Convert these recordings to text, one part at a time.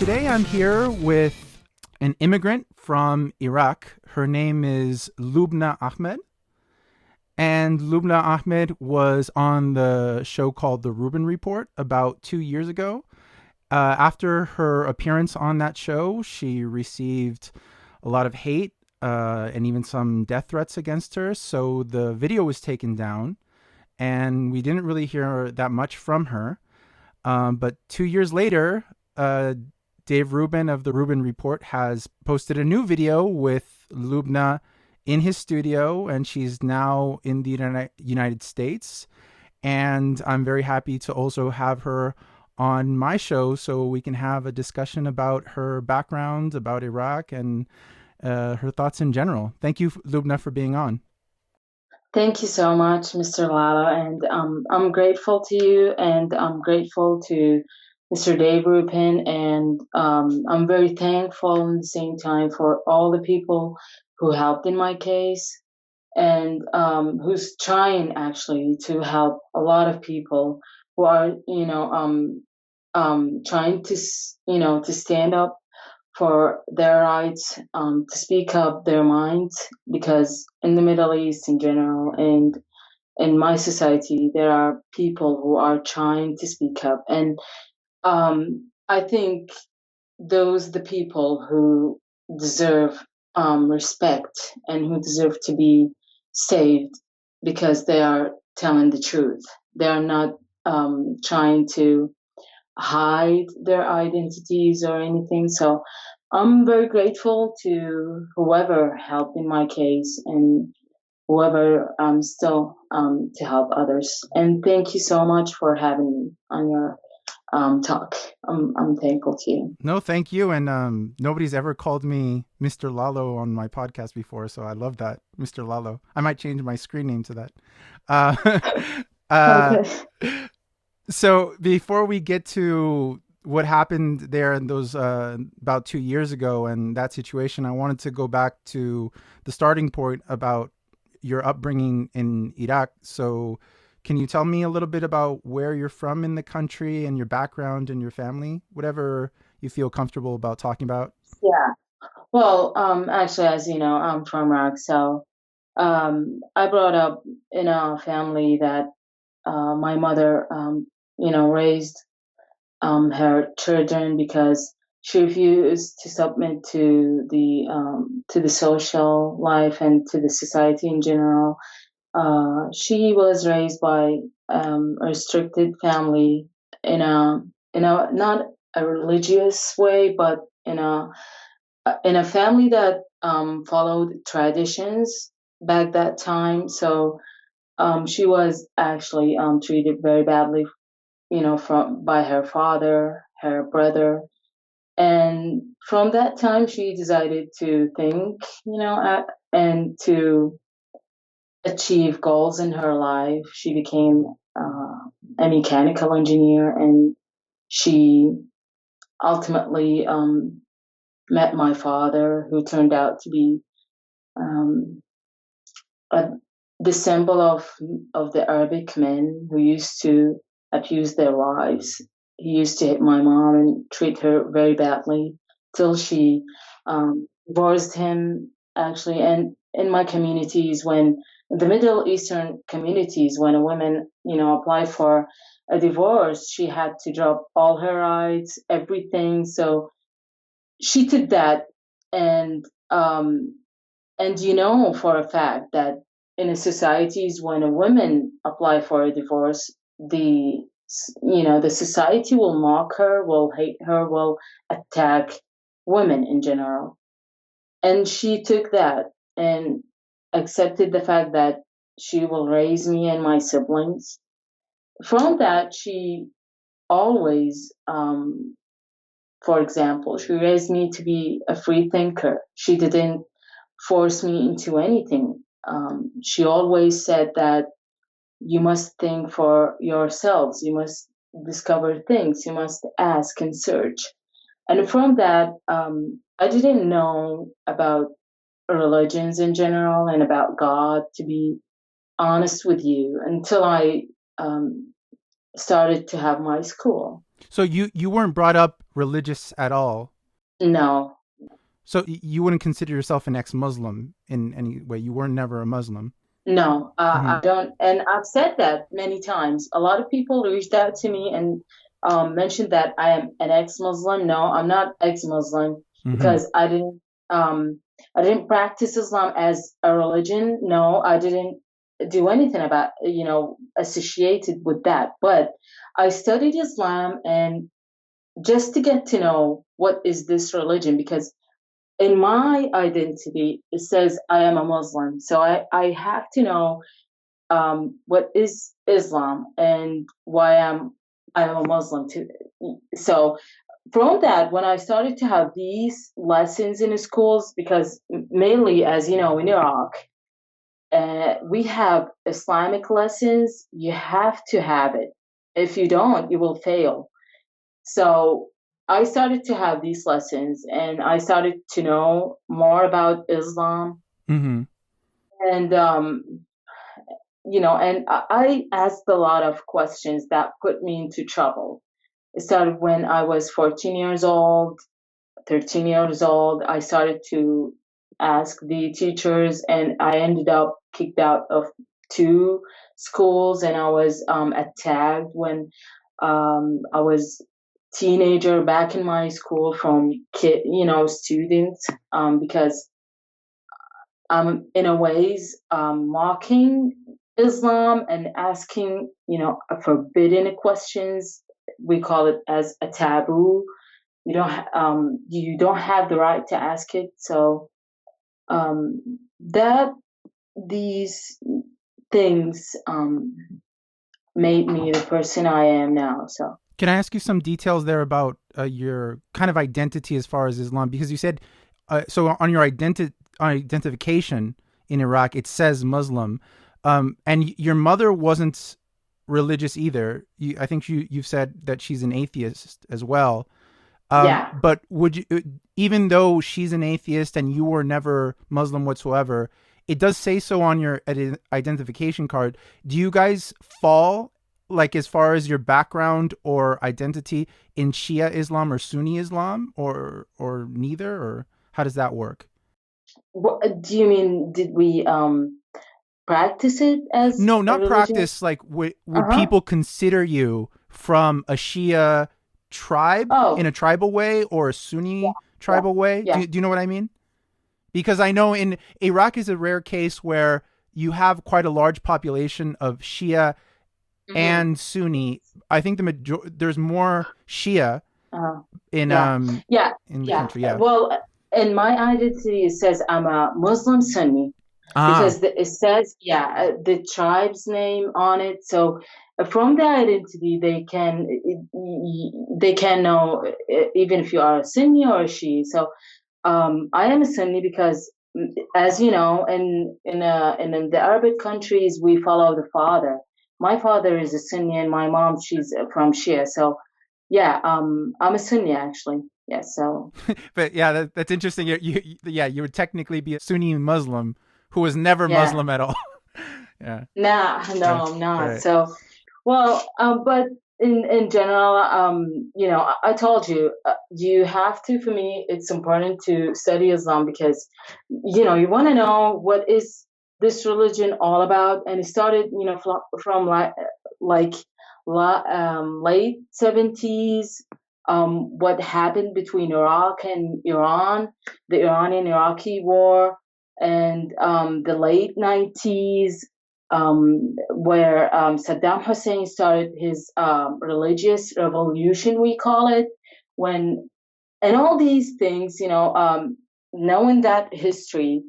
Today I'm here with an immigrant from Iraq. Her name is Lubna Ahmed. And Lubna Ahmed was on the show called The Rubin Report about 2 years ago. After her appearance on that show, she received a lot of hate and even some death threats against her. So the video was taken down, and we didn't really hear that much from her. But 2 years later, Dave Rubin of the Rubin Report has posted a new video with Lubna in his studio, and she's now in the United States. And I'm very happy to also have her on my show so we can have a discussion about her background, about Iraq, and her thoughts in general. Thank you, Lubna, for being on. Thank you so much, Mr. Lalo, and I'm grateful to you, and I'm grateful to Mr. Dave Rubin, and I'm very thankful at the same time for all the people who helped in my case, and who's trying actually to help a lot of people who are, trying to, to stand up for their rights, to speak up their minds, because in the Middle East in general and in my society, there are people who are trying to speak up. And I think the people who deserve respect and who deserve to be saved because they are telling the truth. They are not trying to hide their identities or anything. So I'm very grateful to whoever helped in my case and whoever still to help others. And thank you so much for having me on your talk. I'm thankful to you. No, thank you. And nobody's ever called me Mr. Lalo on my podcast before, so I love that, Mr. Lalo. I might change my screen name to that. Okay. So before we get to what happened there in those about 2 years ago and that situation, I wanted to go back to the starting point about your upbringing in Iraq. So can you tell me a little bit about where you're from in the country and your background and your family, whatever you feel comfortable about talking about? Yeah. Well, actually, as you know, I'm from Iraq, so I brought up in a family that my mother, raised her children because she refused to submit to the social life and to the society in general. She was raised by a restricted family in a not a religious way, but in a family that followed traditions back that time. So she was actually treated very badly, from by her father, her brother, and from that time she decided to think, and to achieve goals in her life. She became a mechanical engineer, and she ultimately met my father, who turned out to be um, a, the symbol of the Arabic men who used to abuse their wives. He used to hit my mom and treat her very badly till she divorced him. Actually, and in my communities, when the Middle Eastern communities, when a woman, applied for a divorce, she had to drop all her rights, everything. So she took that, and for a fact that in a societies when a woman apply for a divorce, the society will mock her, will hate her, will attack women in general. And she took that and accepted the fact that she will raise me and my siblings. From that, she always, for example, she raised me to be a free thinker. She didn't force me into anything. She always said that you must think for yourselves, you must discover things, you must ask and search. And from that, I didn't know about religions in general and about God, to be honest with you, until I started to have my school. So you weren't brought up religious at all. No, So you wouldn't consider yourself an ex-Muslim in any way. You were never a Muslim. no, Hmm. I don't. And I've said that many times. A lot of people reached out to me and mentioned that I am an ex-Muslim. No, I'm not ex-Muslim Hmm. because um, I didn't practice Islam as a religion. No, I didn't do anything about, associated with that. But I studied Islam and just to get to know what is this religion because in my identity it says I am a Muslim, so I have to know what is Islam and why I am a Muslim too. So from that, when I started to have these lessons in schools, because mainly, as you know, in Iraq, we have Islamic lessons. You have to have it. If you don't, you will fail. So I started to have these lessons and I started to know more about Islam. Hmm. And, and I asked a lot of questions that put me into trouble. It started when I was 14 years old, 13 years old. I started to ask the teachers and I ended up kicked out of two schools and I was attacked when I was teenager back in my school from students because I'm in a ways mocking Islam and asking forbidden questions. We call it as a taboo. You don't have the right to ask it. So that these things made me the person I am now. So Can I ask you some details there about your kind of identity as far as Islam? Because you said so on your identification in Iraq, it says Muslim, and your mother wasn't religious either. I think you've said that she's an atheist as well. yeah. But would you, even though she's an atheist and you were never Muslim whatsoever, it does say so on your identification card. Do you guys fall, like, as far as your background or identity, in Shia Islam or Sunni Islam, or neither, or how does that work? What do you mean? Did we practice it as No, a not religion? practice. Like, would Uh-huh. people consider you from a Shia tribe in a Oh, tribal way or a Sunni yeah, tribal way? yeah. Do you know what I mean? Because I know in Iraq is a rare case where you have quite a large population of Shia Hmm. and Sunni. I think there's more Shia Uh, in yeah, yeah, the yeah. country. Yeah. Well, in my identity, it says I'm a Muslim Sunni Ah. because it says, yeah, the tribe's name on it. So from the identity, they can know even if you are a Sunni or a Shia. So I am a Sunni because, as you know, in the Arabic countries, we follow the father. My father is a Sunni, and my mom she's from Shia. So, yeah, I'm a Sunni actually. Yeah. So, But yeah, that's interesting. Yeah, you would technically be a Sunni Muslim who was never yeah. Muslim at all. Yeah. Nah, Right. no, I'm not. Right. So, well, but in general, I told you, you have to. For me, it's important to study Islam because, you want to know what is this religion all about, and it started, from like late 70s. What happened between Iraq and Iran, the Iranian-Iraqi war, and the late 90s where Saddam Hussein started his religious revolution, we call it, when, and all these things, knowing that history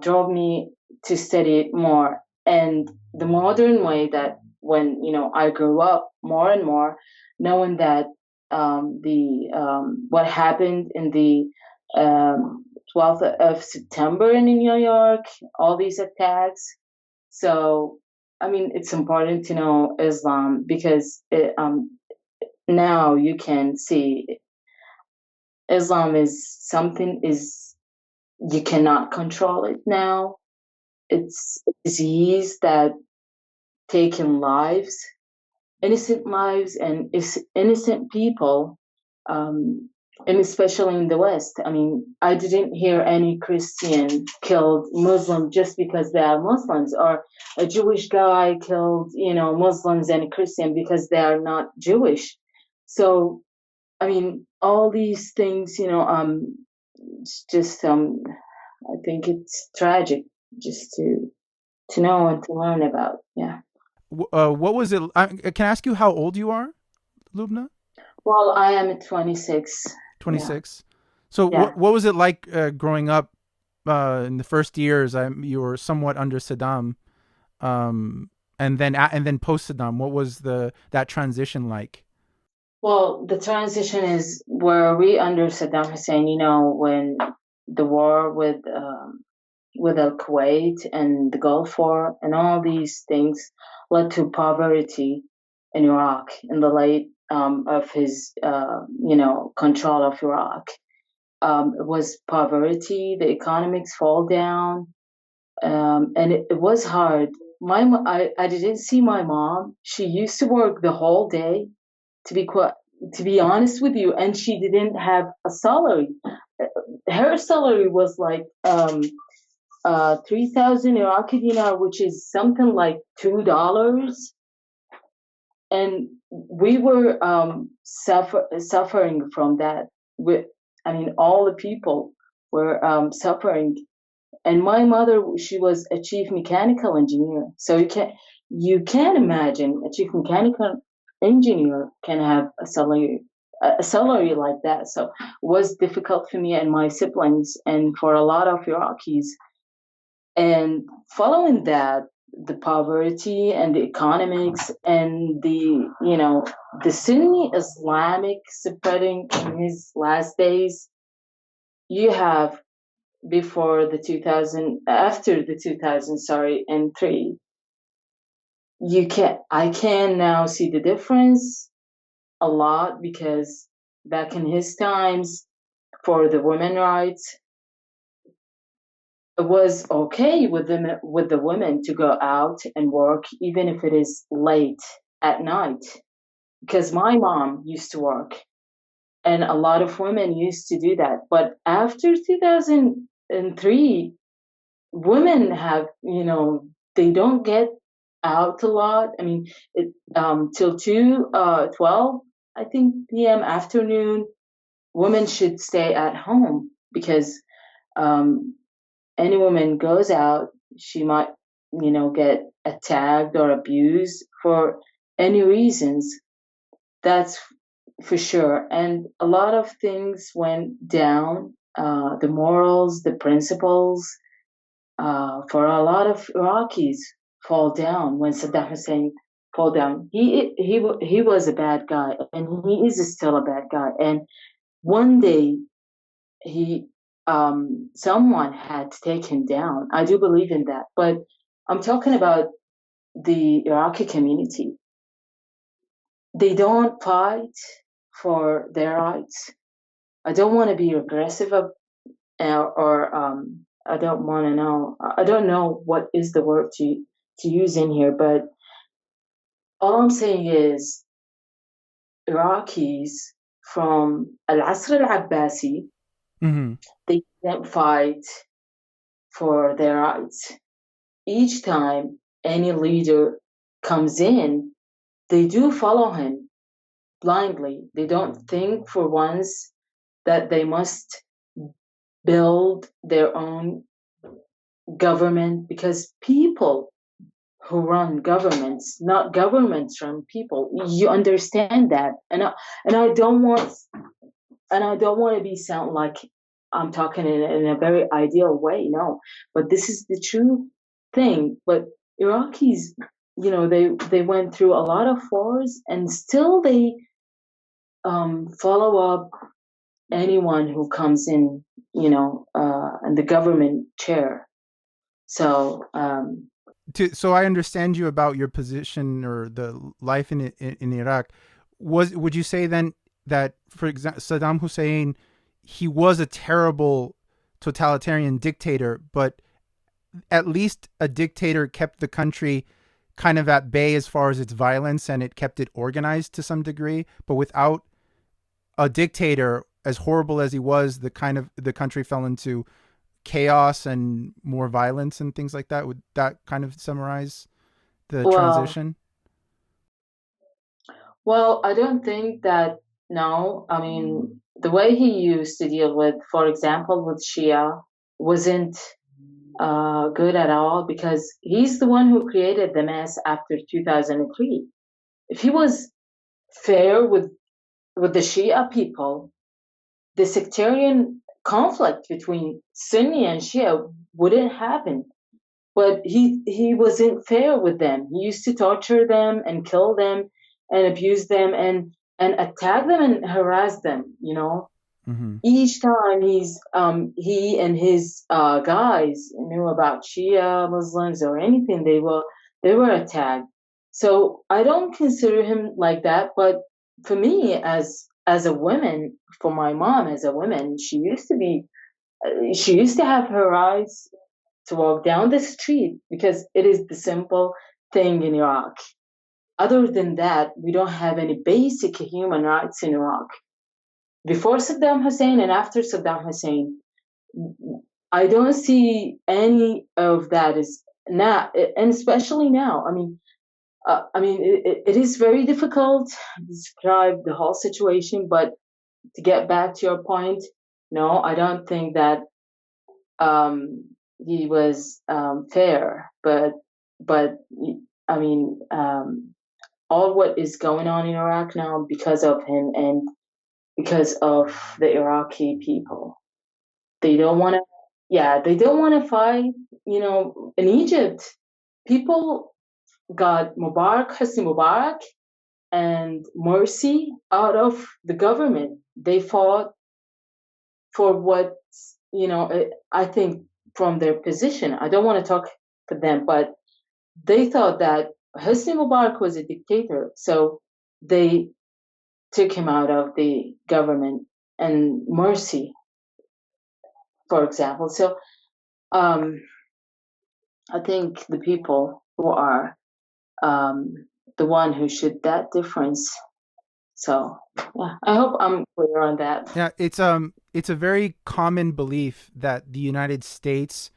drove me to study it more. And the modern way that when, I grew up more and more, knowing that the what happened in the 12th of September in New York, all these attacks, so, I mean, it's important to know Islam because now you can see Islam is something is you cannot control it now. It's a disease that taking lives, innocent lives and innocent people, and especially in the West. I mean, I didn't hear any Christian killed Muslim just because they are Muslims, or a Jewish guy killed, Muslims and a Christian because they are not Jewish. So, I mean, all these things, it's just, I think it's tragic just to know and to learn about. Yeah. What was it? Can I ask you how old you are, Lubna? Well, I am 26. 26. So Yeah. what was it like growing up in the first years? You were somewhat under Saddam, and then post Saddam. What was that transition like? Well, the transition is where we under Saddam Hussein, when the war with Al Kuwait and the Gulf War and all these things led to poverty in Iraq in the late of his control of Iraq. It was poverty, the economics fall down, and it was hard. I didn't see my mom. She used to work the whole day, to be honest with you, and she didn't have a salary. Her salary was like 3,000 Iraqi dinar, which is something like $2, and we were suffering from that. All the people were suffering, and my mother, she was a chief mechanical engineer. So you can imagine a chief mechanical engineer can have a salary like that. So it was difficult for me and my siblings and for a lot of Iraqis. And following that, the poverty and the economics and the Sunni Islamic spreading in his last days, you have after the 2000, sorry, and 3, I can now see the difference a lot, because back in his times, for the women rights, it was okay with the women to go out and work, even if it is late at night, because my mom used to work, and a lot of women used to do that. But after 2003, women have, they don't get out a lot. I mean, till 12, I think, p.m. afternoon, women should stay at home, because any woman goes out, she might, get attacked or abused for any reasons. That's for sure. And a lot of things went down. The morals, the principles, for a lot of Iraqis fall down when Saddam Hussein fall down. He was a bad guy, and he is still a bad guy. And one day someone had to take him down. I do believe in that. But I'm talking about the Iraqi community. They don't fight for their rights. I don't want to be aggressive or I don't want to know. I don't know what is the word to use in here, but all I'm saying is Iraqis from Al-Asr al-Abbasi, they didn't fight for their rights. Each time any leader comes in, they do follow him blindly. They don't think for once that they must build their own government, because people who run governments, not governments run people. You understand that, and I don't want to be sound like I'm talking in a very ideal way. No, but this is the true thing. But Iraqis, they went through a lot of wars, and still they follow up anyone who comes in, in the government chair. So so I understand you about your position or the life in Iraq. Would you say then that, for example, Saddam Hussein, he was a terrible totalitarian dictator, but at least a dictator kept the country kind of at bay as far as its violence, and it kept it organized to some degree. But without a dictator, as horrible as he was, the country fell into chaos and more violence and things like that. Would that kind of summarize the transition? Well, I don't think that. No, I mean, the way he used to deal with, for example, with Shia wasn't good at all, because he's the one who created the mess after 2003. If he was fair with the Shia people, the sectarian conflict between Sunni and Shia wouldn't happen. But he wasn't fair with them. He used to torture them and kill them and abuse them and attack them and harass them. Mm-hmm. Each time he and his guys knew about Shia Muslims or anything, they were attacked. So I don't consider him like that. But for me, as a woman, for my mom as a woman, she used to have her eyes to walk down the street, because it is the simple thing in Iraq. Other than that, we don't have any basic human rights in Iraq. Before Saddam Hussein and after Saddam Hussein, I don't see any of that is now, and especially now. It is very difficult to describe the whole situation, but to get back to your point, no, I don't think that he was fair, but I mean, all what is going on in Iraq now because of him and because of the Iraqi people. They don't want to, they don't want to fight. In Egypt, people got Hosni Mubarak and Morsi out of the government. They fought for what, I think, from their position. I don't want to talk for them, but they thought that Hosni Mubarak was a dictator, so they took him out of the government, and Morsi, for example. So I think the people who are the one who should that difference. So yeah, I hope I'm clear on that. Yeah, it's a very common belief that the United States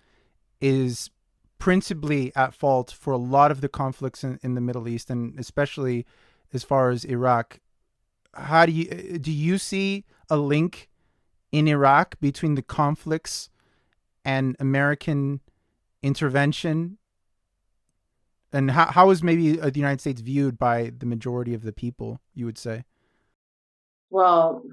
is principally at fault for a lot of the conflicts in the Middle East, and especially as far as Iraq. How do you see a link in Iraq between the conflicts and American intervention? And how is maybe the United States viewed by the majority of the people, you would say? Well,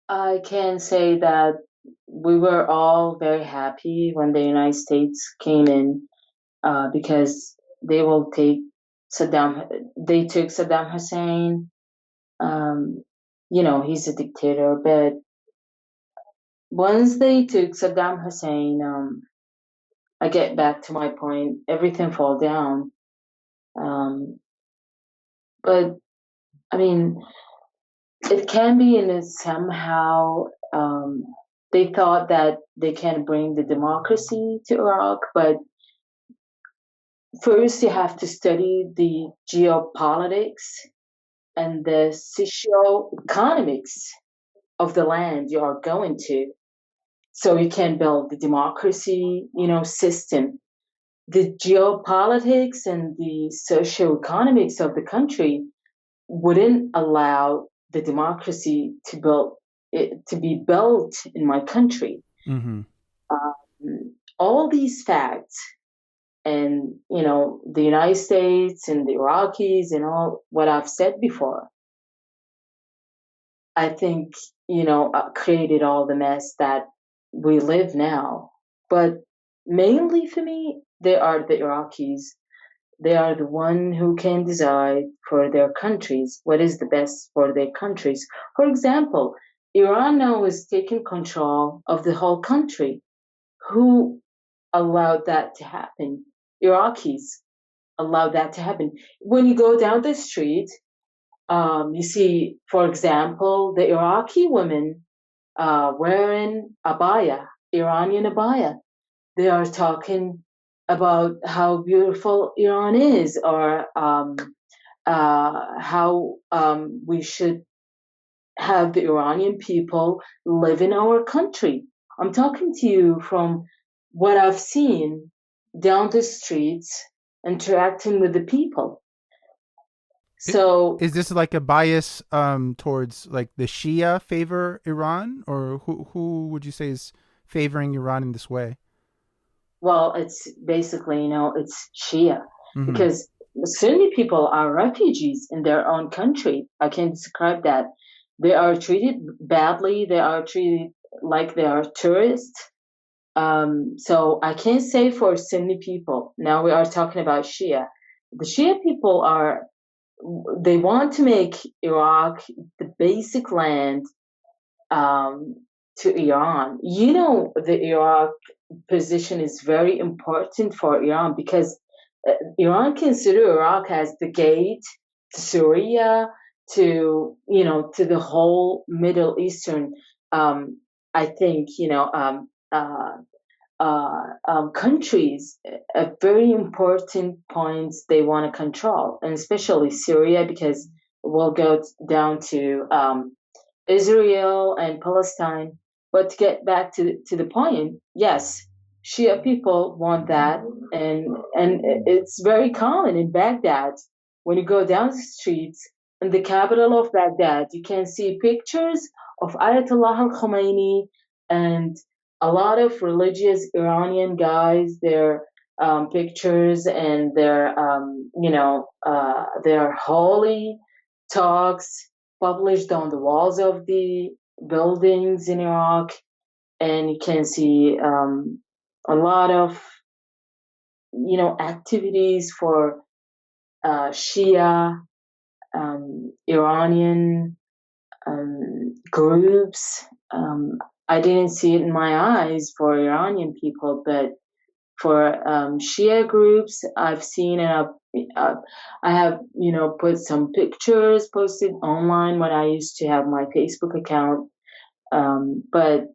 I can say that we were all very happy when the United States came in, because they took Saddam Hussein. He's a dictator, but once they took Saddam Hussein, I get back to my point, everything fall down. But I mean, it can be in it somehow. They thought that they can bring the democracy to Iraq, but first you have to study the geopolitics and the socio-economics of the land you are going to, so you can build the democracy, system. The geopolitics and the socio-economics of the country wouldn't allow the democracy to be built in my country. Mm-hmm. All these facts, and the United States and the Iraqis and all what I've said before, I think created all the mess that we live now. But mainly for me, they are the Iraqis. They are the one who can decide for their countries what is the best for their countries. For example, Iran now is taking control of the whole country. Who allowed that to happen? Iraqis allowed that to happen. When you go down the street, you see, for example, the Iraqi women wearing abaya, Iranian abaya. They are talking about how beautiful Iran is, or how we should have the Iranian people live in our country. I'm talking to you from what I've seen down the streets, interacting with the people. I- So, Is this like a bias towards like the Shia favor Iran, or who would you say is favoring Iran in this way? well, it's basically, it's Shia, Hmm. because Sunni people are refugees in their own country. I can describe that. They are treated badly. They are treated like they are tourists. So I can't say for Sunni people. Now we are talking about Shia. The Shia people they want to make Iraq the basic land, um, to Iran. The Iraq position is very important for Iran, because Iran consider Iraq as the gate to Syria, to the whole Middle Eastern. Um, I think countries at very important points they want to control, and especially Syria, because we'll go down to Israel and Palestine. But to get back to the point, yes, Shia people want that, and it's very common in Baghdad. When you go down the streets in the capital of Baghdad, you can see pictures of Ayatollah al Khomeini and a lot of religious Iranian guys. Their pictures and their holy talks published on the walls of the buildings in Iraq, and you can see a lot of activities for Shia Iranian groups. I didn't see it in my eyes for Iranian people, but for Shia groups, I've seen, and I have put some pictures posted online when I used to have my Facebook account. But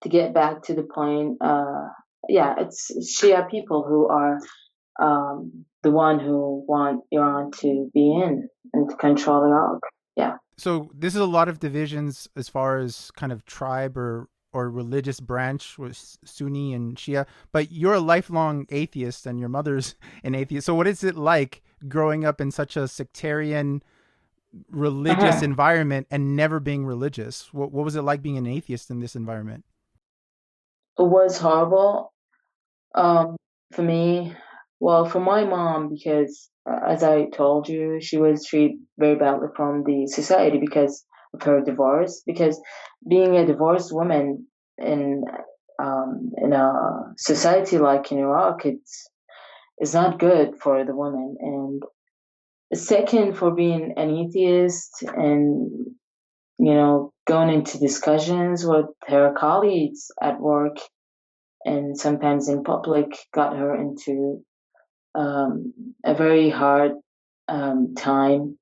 to get back to the point, yeah, it's Shia people who are the one who want Iran to be in and to control Iraq. Yeah. So this is a lot of divisions as far as kind of tribe or religious branch with Sunni and Shia. But you're a lifelong atheist, and your mother's an atheist. So what is it like growing up in such a sectarian religious Uh-huh. environment and never being religious? What was it like being an atheist in this environment? It was horrible. Um, for me, well, for my mom, because as I told you, she was treated very badly from the society because of her divorce. Because being a divorced woman in in a society like in Iraq, it's not good for the woman. And second, for being an atheist and going into discussions with her colleagues at work and sometimes in public, got her into a very hard time.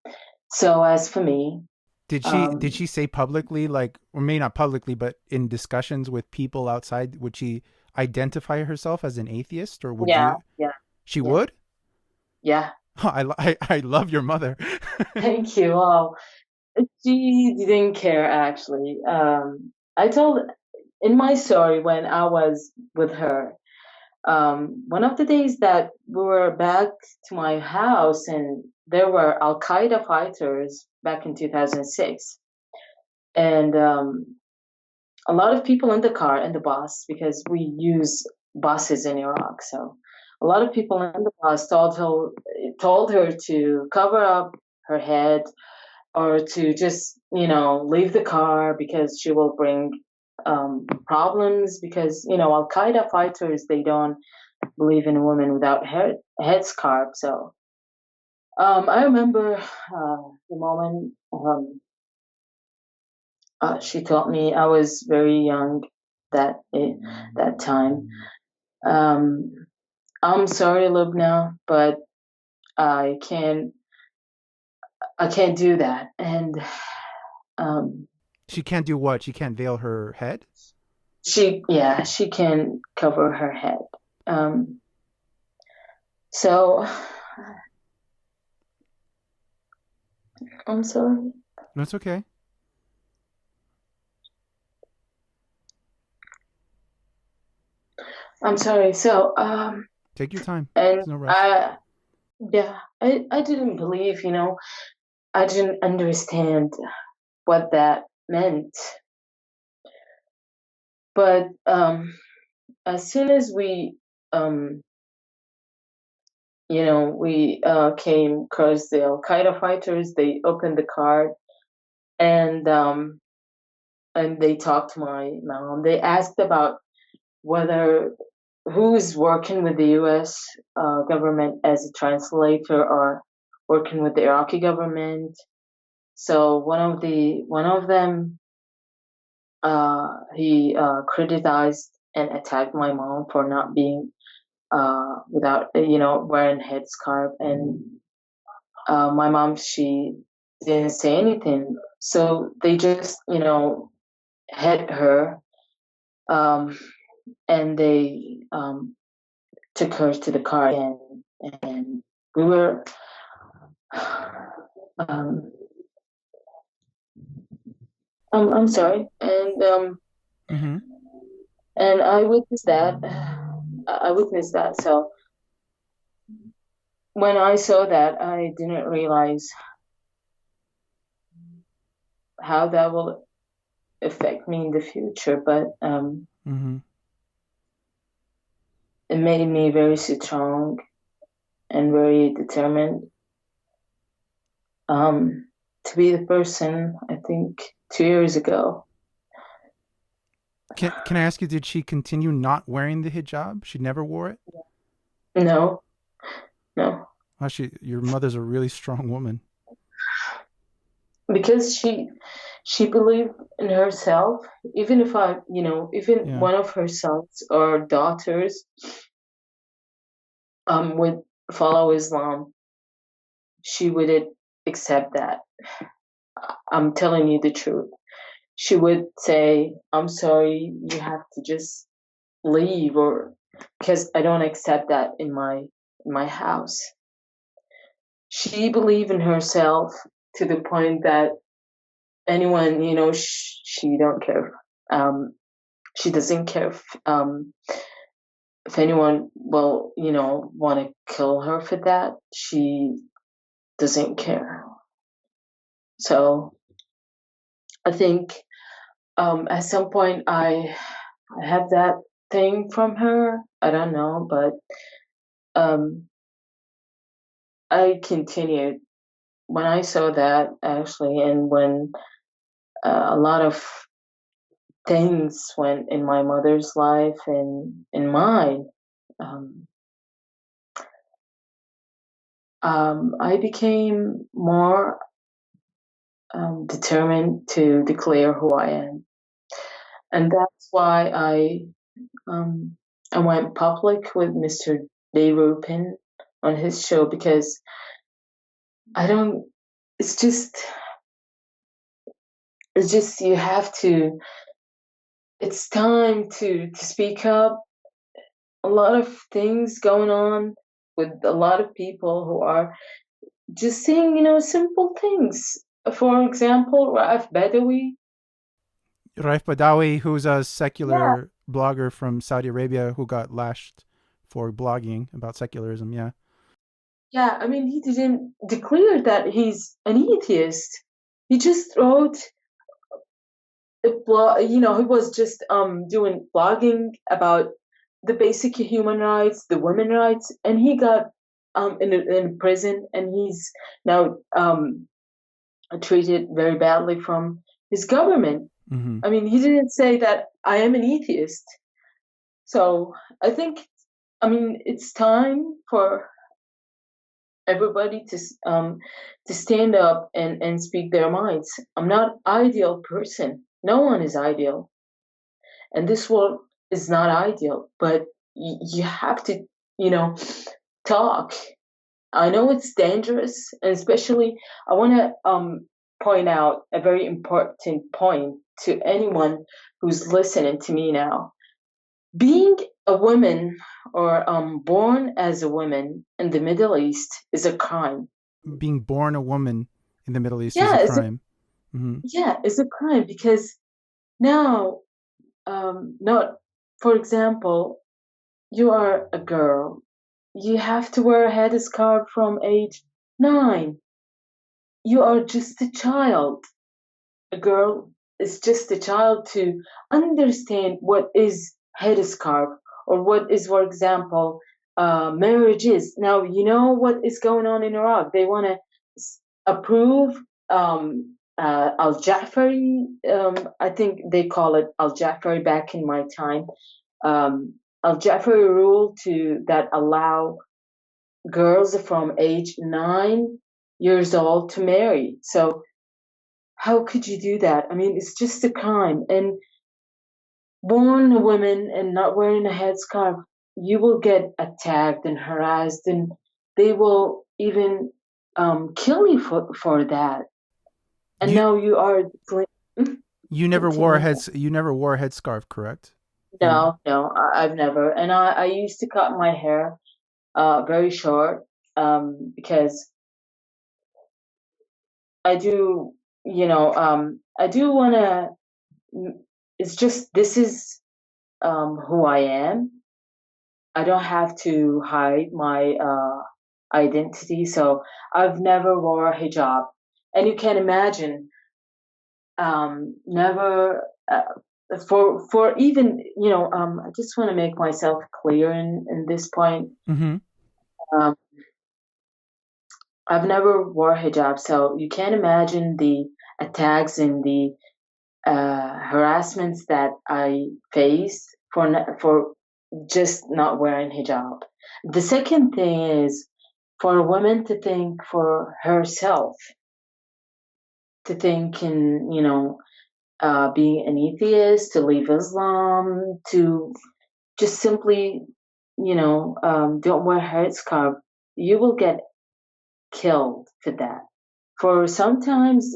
So as for me, Did she um, say publicly, like, or maybe not publicly, but in discussions with people outside, would she identify herself as an atheist, or would yeah, you? yeah, She yeah, would. yeah. I love your mother. Thank you. Well, she didn't care actually. I told in my story when I was with her. One of the days that we were back to my house, and there were Al Qaeda fighters back in 2006, and a lot of people in the car in the bus, because we use buses in Iraq. So a lot of people in the bus told her to cover up her head, or to just leave the car because she will bring problems, because Al Qaeda fighters, they don't believe in a woman without headscarf. So I remember the moment she told me. I was very young that time. Um, I'm sorry, Lubna, but I can't I can't do that. And um, She can't do what? She can't veil her head. she can cover her head. So I'm sorry. That's okay. I'm sorry. So Take your time. and There's no rush. I didn't believe, I didn't understand what that meant. But as soon as um, we came across the Al Qaeda fighters, they opened the card and they talked to my mom. They asked about whether who's working with the U.S. Government as a translator or working with the Iraqi government. So one of them he criticized and attacked my mom for not being without wearing headscarf, and my mom, she didn't say anything, so they just hit her, um, and they took her to the car again, and we were um, I'm sorry, Mm-hmm. and I witnessed that. I witnessed that. So when I saw that, I didn't realize how that will affect me in the future, but Mm-hmm. it made me very strong and very determined to be the person I think 2 years ago. Can I ask you, did she continue not wearing the hijab? She never wore it? No, no, Wow, your mother's a really strong woman. because she believed in herself. Even if even Yeah. one of her sons or daughters would follow Islam, she wouldn't accept that. I'm telling you the truth. She would say, "I'm sorry, you have to just leave," or because I don't accept that in my house. She believed in herself to the point that anyone, she don't care. Um, she doesn't care if anyone will, want to kill her for that. She doesn't care. So I think at some point I have that thing from her. I don't know, but um, I continued when I saw that actually, and when a lot of things went in my mother's life and in mine. Um, I became more determined to declare who I am, and that's why I went public with Mr. Rupin on his show, because I don't. It's just you have to. It's time to speak up. A lot of things going on with a lot of people who are just saying, simple things. For example, Raif Badawi. Raif Badawi, who's a Yeah. secular blogger from Saudi Arabia who got lashed for blogging about secularism. Yeah. Yeah, I mean, he didn't declare that he's an atheist. He just wrote a blog, he was just doing blogging about the basic human rights, the women rights, and he got in prison, and he's now treated very badly from his government. Mm-hmm. I mean, he didn't say that I am an atheist. So I think, it's time for everybody to stand up and speak their minds. I'm not ideal person. No one is ideal, and this world is not ideal. But you have to, talk. I know it's dangerous, and especially I want to point out a very important point to anyone who's listening to me now. Being a woman or born as a woman in the Middle East is a crime. Being born a woman in the Middle East is a Yeah, crime. Mm-hmm. it's a crime because now, not for example, you are a girl. You have to wear a headscarf from age 9. You are just a child. A girl is just a child to understand what is headscarf or what is, for example, marriage is. Now, you know what is going on in Iraq. They want to approve Al Jafari. I think they call it Al Jafari back in my time. Al Jafari rule to that allow girls from age 9 years old to marry. So how could you do that? I mean, it's just a crime. And born a woman and not wearing a headscarf, you will get attacked and harassed, and they will even kill you for that. And You now you are. you never wore a Continue. headscarf, correct? In No, I've never. And I used to cut my hair very short because I do, I do want to. It's just this is who I am. I don't have to hide my identity, so I've never wore a hijab, and you can imagine, never for even I just want to make myself clear in this point. mm-hmm. Um, I've never wore hijab, so you can imagine the attacks and the harassments that I faced for just not wearing hijab. The second thing is for a woman to think for herself, to think in being an atheist, to leave Islam, to just simply don't wear headscarf. You will get killed for that. For sometimes,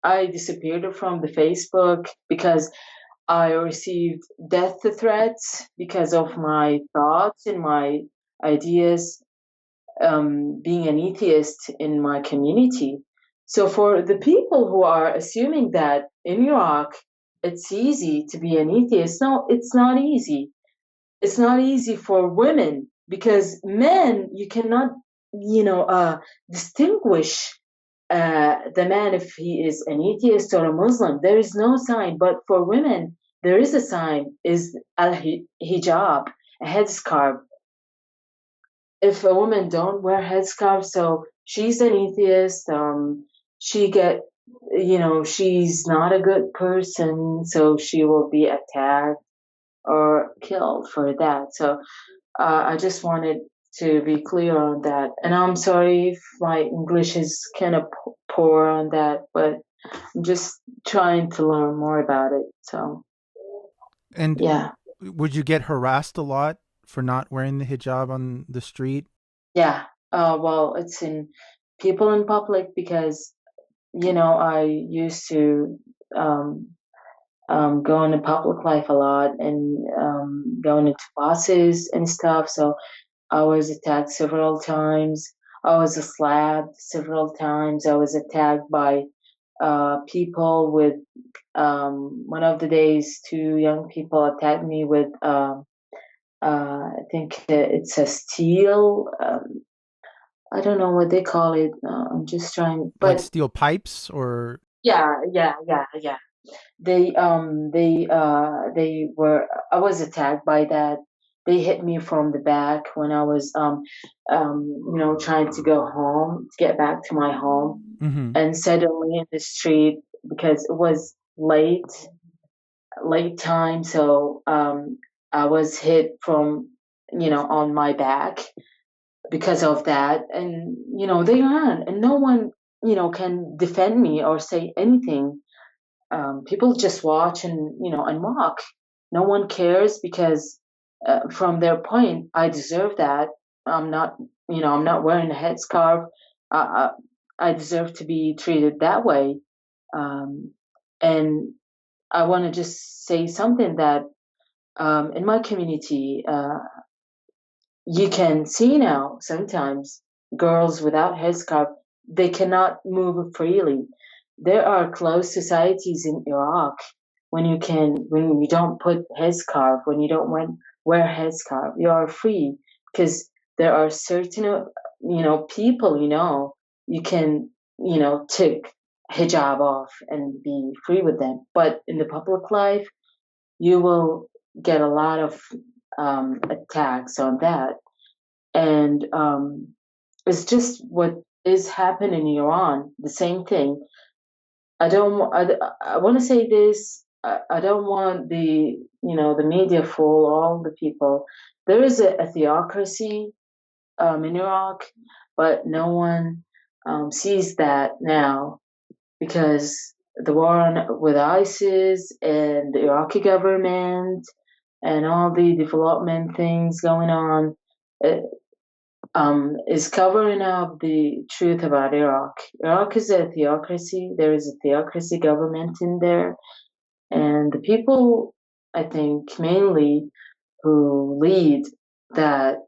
I disappeared from the Facebook because I received death threats because of my thoughts and my ideas, being an atheist in my community. So, for the people who are assuming that in Iraq it's easy to be an atheist, no, it's not easy. It's not easy for women because men, you cannot, distinguish the man if he is an atheist or a Muslim. There is no sign, but for women, there is a sign: is al hijab, a headscarf. If a woman don't wear headscarf, so she's an atheist. She get, she's not a good person, so she will be attacked or killed for that. So I just wanted to be clear on that. And I'm sorry if my English is kind of poor on that, but I'm just trying to learn more about it. So, And yeah. would you get harassed a lot for not wearing the hijab on the street? Yeah. Well, it's in people in public because, I used to um, go into public life a lot and going into buses and stuff. So I was attacked several times. I was slapped several times. I was attacked by people with one of the days, two young people attacked me with I think it's a steel. I don't know what they call it. I'm just trying, Like but steel pipes or yeah. They were. I was attacked by that. They hit me from the back when I was trying to go home, to get back to my home, mm-hmm. and suddenly in the street because it was late time, so I was hit from on my back because of that, and they ran, and no one can defend me or say anything. People just watch and and mock. No one cares because from their point, I deserve that. I'm not wearing a headscarf. I, I deserve to be treated that way. Um, and I want to just say something that in my community, you can see now sometimes girls without headscarf, they cannot move freely. There are closed societies in Iraq when you don't put headscarf, when you don't wear headscarf, you are free because there are certain, people, you can, take hijab off and be free with them. But in the public life, you will get a lot of attacks on that. And it's just what is happening in Iran, the same thing. I want to say this. I don't want the media fool all the people. There is a theocracy in Iraq, but no one sees that now because the war with ISIS and the Iraqi government and all the development things going on. Is covering up the truth about Iraq. Iraq is a theocracy. There is a theocracy government in there. And the people, I think, mainly who lead that,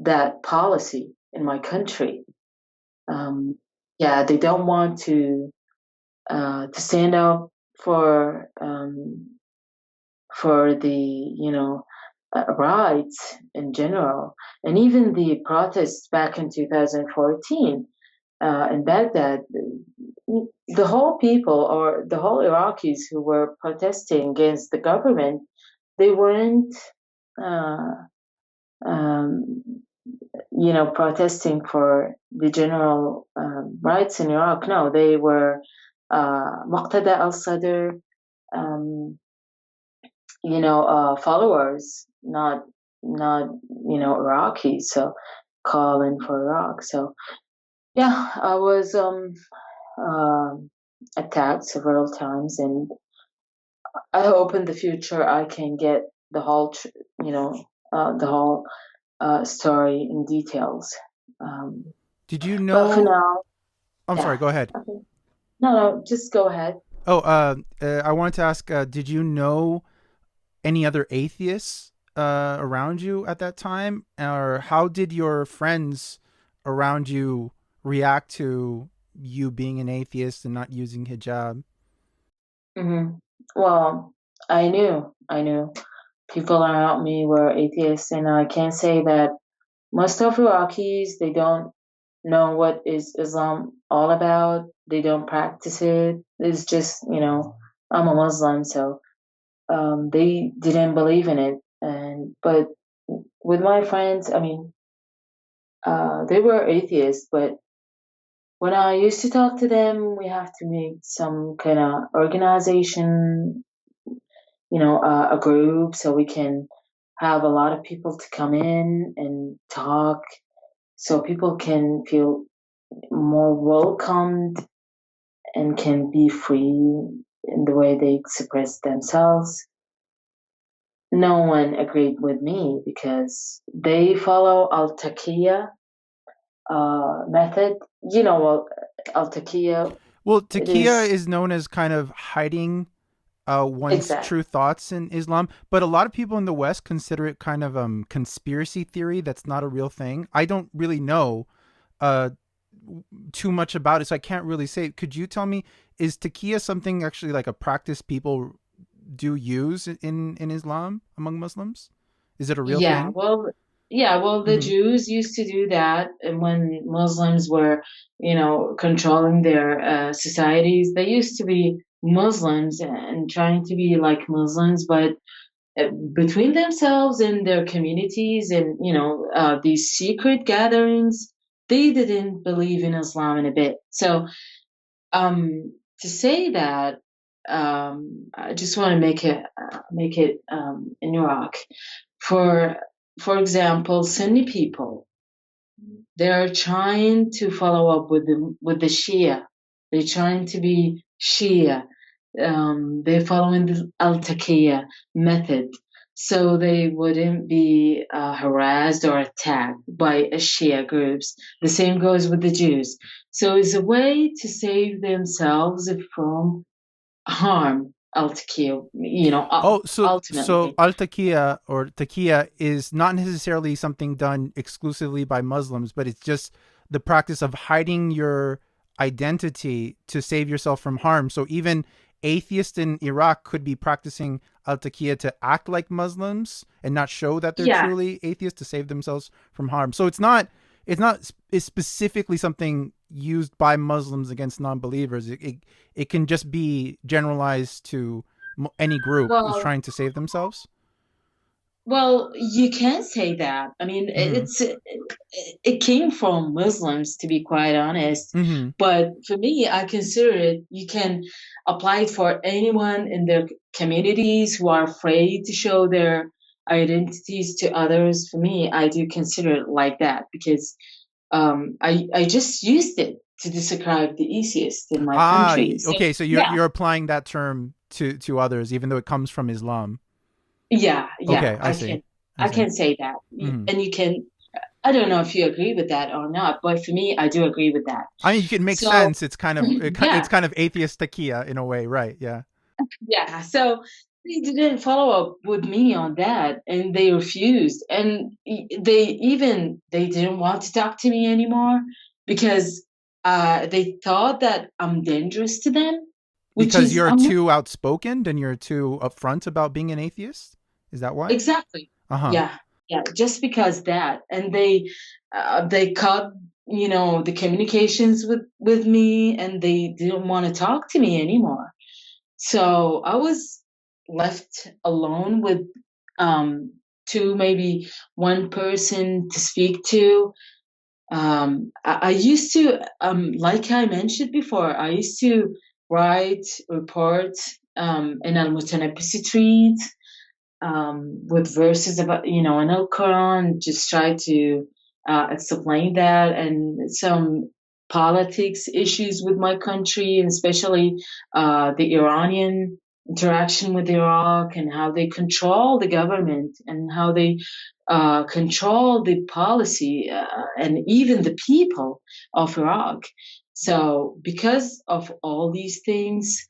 that policy in my country, they don't want to stand up for the rights in general, and even the protests back in 2014 in Baghdad. The whole people or the whole Iraqis who were protesting against the government, they weren't, protesting for the general rights in Iraq. No, they were Muqtada al-Sadr, followers, not Iraqis. So calling for Iraq. So yeah, I was attacked several times, and I hope in the future I can get the whole, the whole story in details. Did you know? But for now, I'm sorry. Go ahead. Okay. No, just go ahead. Oh, I wanted to ask, did you know any other atheists around you at that time? Or how did your friends around you react to you being an atheist and not using hijab? Mm-hmm. Well, I knew people around me were atheists, and I can say that most of Iraqis, they don't know what is Islam all about. They don't practice it. It's just, I'm a Muslim, so they didn't believe in it. But with my friends, I mean, they were atheists, but when I used to talk to them, we have to make some kind of organization, a group, so we can have a lot of people to come in and talk, so people can feel more welcomed and can be free in the way they express themselves. No one agreed with me because they follow al-taqiyya method. Al-taqiyya. Well, taqiyya is known as kind of hiding one's true thoughts in Islam, but a lot of people in the West consider it kind of conspiracy theory that's not a real thing. I don't really know too much about it, so I can't really say. Could you tell me, is taqiyya something actually like a practice people do use in Islam among Muslims? Is it a real thing? Well, the Jews used to do that, and when Muslims were, controlling their societies, they used to be Muslims and trying to be like Muslims, but between themselves and their communities and, these secret gatherings, they didn't believe in Islam in a bit. So, to say that, I just want to make it in Iraq. For example, Sunni people, they're trying to follow up with the Shia. They're trying to be Shia. They're following the al-taqiyya method, so they wouldn't be harassed or attacked by Shia groups. The same goes with the Jews. So it's a way to save themselves from harm al-taqiyya, Oh, so ultimately. al-taqiyya or taqiyya is not necessarily something done exclusively by Muslims, but it's just the practice of hiding your identity to save yourself from harm. So even atheists in Iraq could be practicing al-taqiyya to act like Muslims and not show that they're Yeah. truly atheists to save themselves from harm. So it's specifically something used by Muslims against non-believers. It can just be generalized to any group who's Well, trying to save themselves. Well, you can say that. I mean, Mm-hmm. it came from Muslims, to be quite honest. Mm-hmm. But for me, I consider it, you can apply it for anyone in their communities who are afraid to show their identities to others. For me, I do consider it like that because I just used it to describe the atheist in my country. So Okay. So you're yeah, you're applying that term to others, even though it comes from Islam. yeah, Okay, I see. I I see. can say that, Mm-hmm. and you can. I don't know if you agree with that or not, but for me, I do agree with that. I mean, it makes So sense. It's yeah, kind of atheist takia in a way, right? Yeah. yeah. So they didn't follow up with me on that, and they refused, and they didn't want to talk to me anymore because they thought that I'm dangerous to them, which Because is you're I'm not. too outspoken and you're too upfront about being an atheist. Is that why? Exactly. Uh huh. Yeah. Yeah. Just because that, and they cut, the communications with me, and they didn't want to talk to me anymore. So I was left alone with two, maybe one person to speak to. I used to, like I mentioned before, I used to write reports in Al Mutanabbi with verses about, in Al Quran, just try to explain that, and some politics issues with my country, and especially the Iranian interaction with Iraq, and how they control the government, and how they control the policy, and even the people of Iraq. So, because of all these things,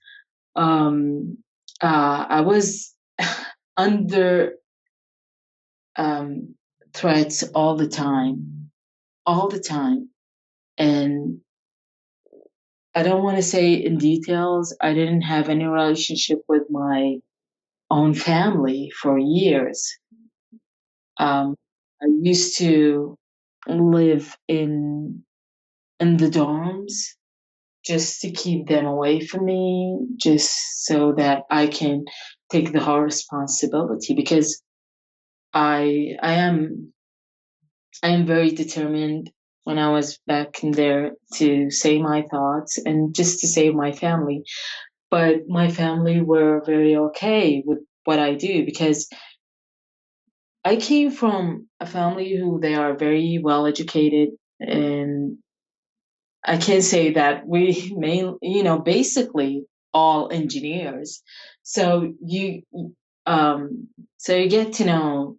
um, I was under um, threats all the time. And I don't want to say in details, I didn't have any relationship with my own family for years. I used to live in the dorms just to keep them away from me, just so that I can take the whole responsibility, because I am I am very determined when I was back in there to say my thoughts and just to save my family. But my family were very okay with what I do, because I came from a family who they are very well educated, and I can say that we basically all engineers. So you get to know,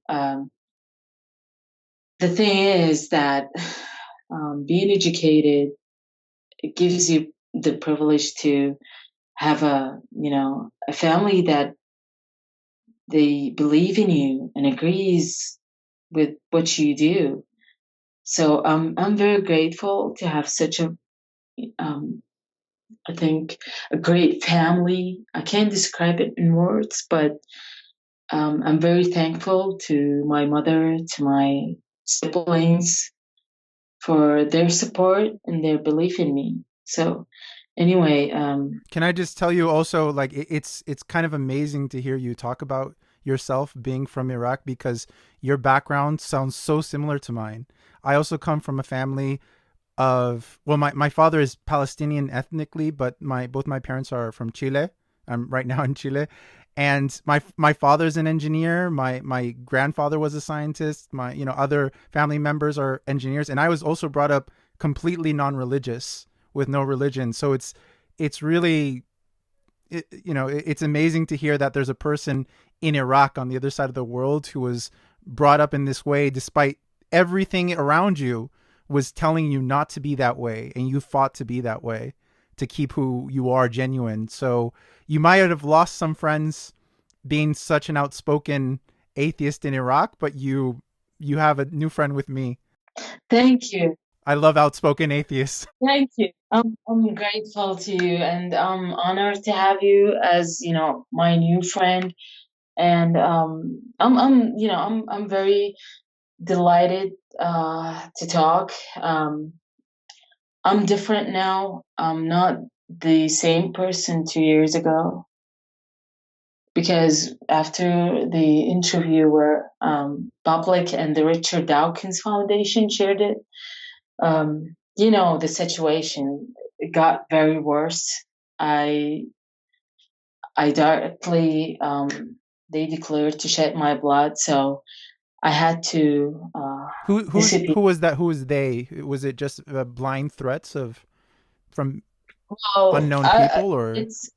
the thing is that being educated, it gives you the privilege to have a family that they believe in you and agrees with what you do. So I'm very grateful to have such um, I think, a great family. I can't describe it in words, but I'm very thankful to my mother, to my siblings, for their support and their belief in me. So, anyway, Can I just tell you also, like, it's kind of amazing to hear you talk about yourself being from Iraq because your background sounds so similar to mine. I also come from a family of, well, my father is Palestinian ethnically, but my both my parents are from Chile. I'm right now in Chile, and my father's an engineer. My grandfather was a scientist. My other family members are engineers, and I was also brought up completely non-religious with no religion. So it's really it's amazing to hear that there's a person in Iraq on the other side of the world who was brought up in this way despite everything around you was telling you not to be that way and you fought to be that way. to keep who you are genuine. So you might have lost some friends being such an outspoken atheist in Iraq, but you have a new friend with me. Thank you. I love outspoken atheists. Thank you. I'm grateful to you, and I'm honored to have you as, my new friend. And I'm very delighted to talk. I'm different now. I'm not the same person 2 years ago, because after the interview where public and the Richard Dawkins Foundation shared it, the situation got very worse. I directly, they declared to shed my blood, so I had to Who was that? Who was they? Was it just blind threats from unknown people, or it's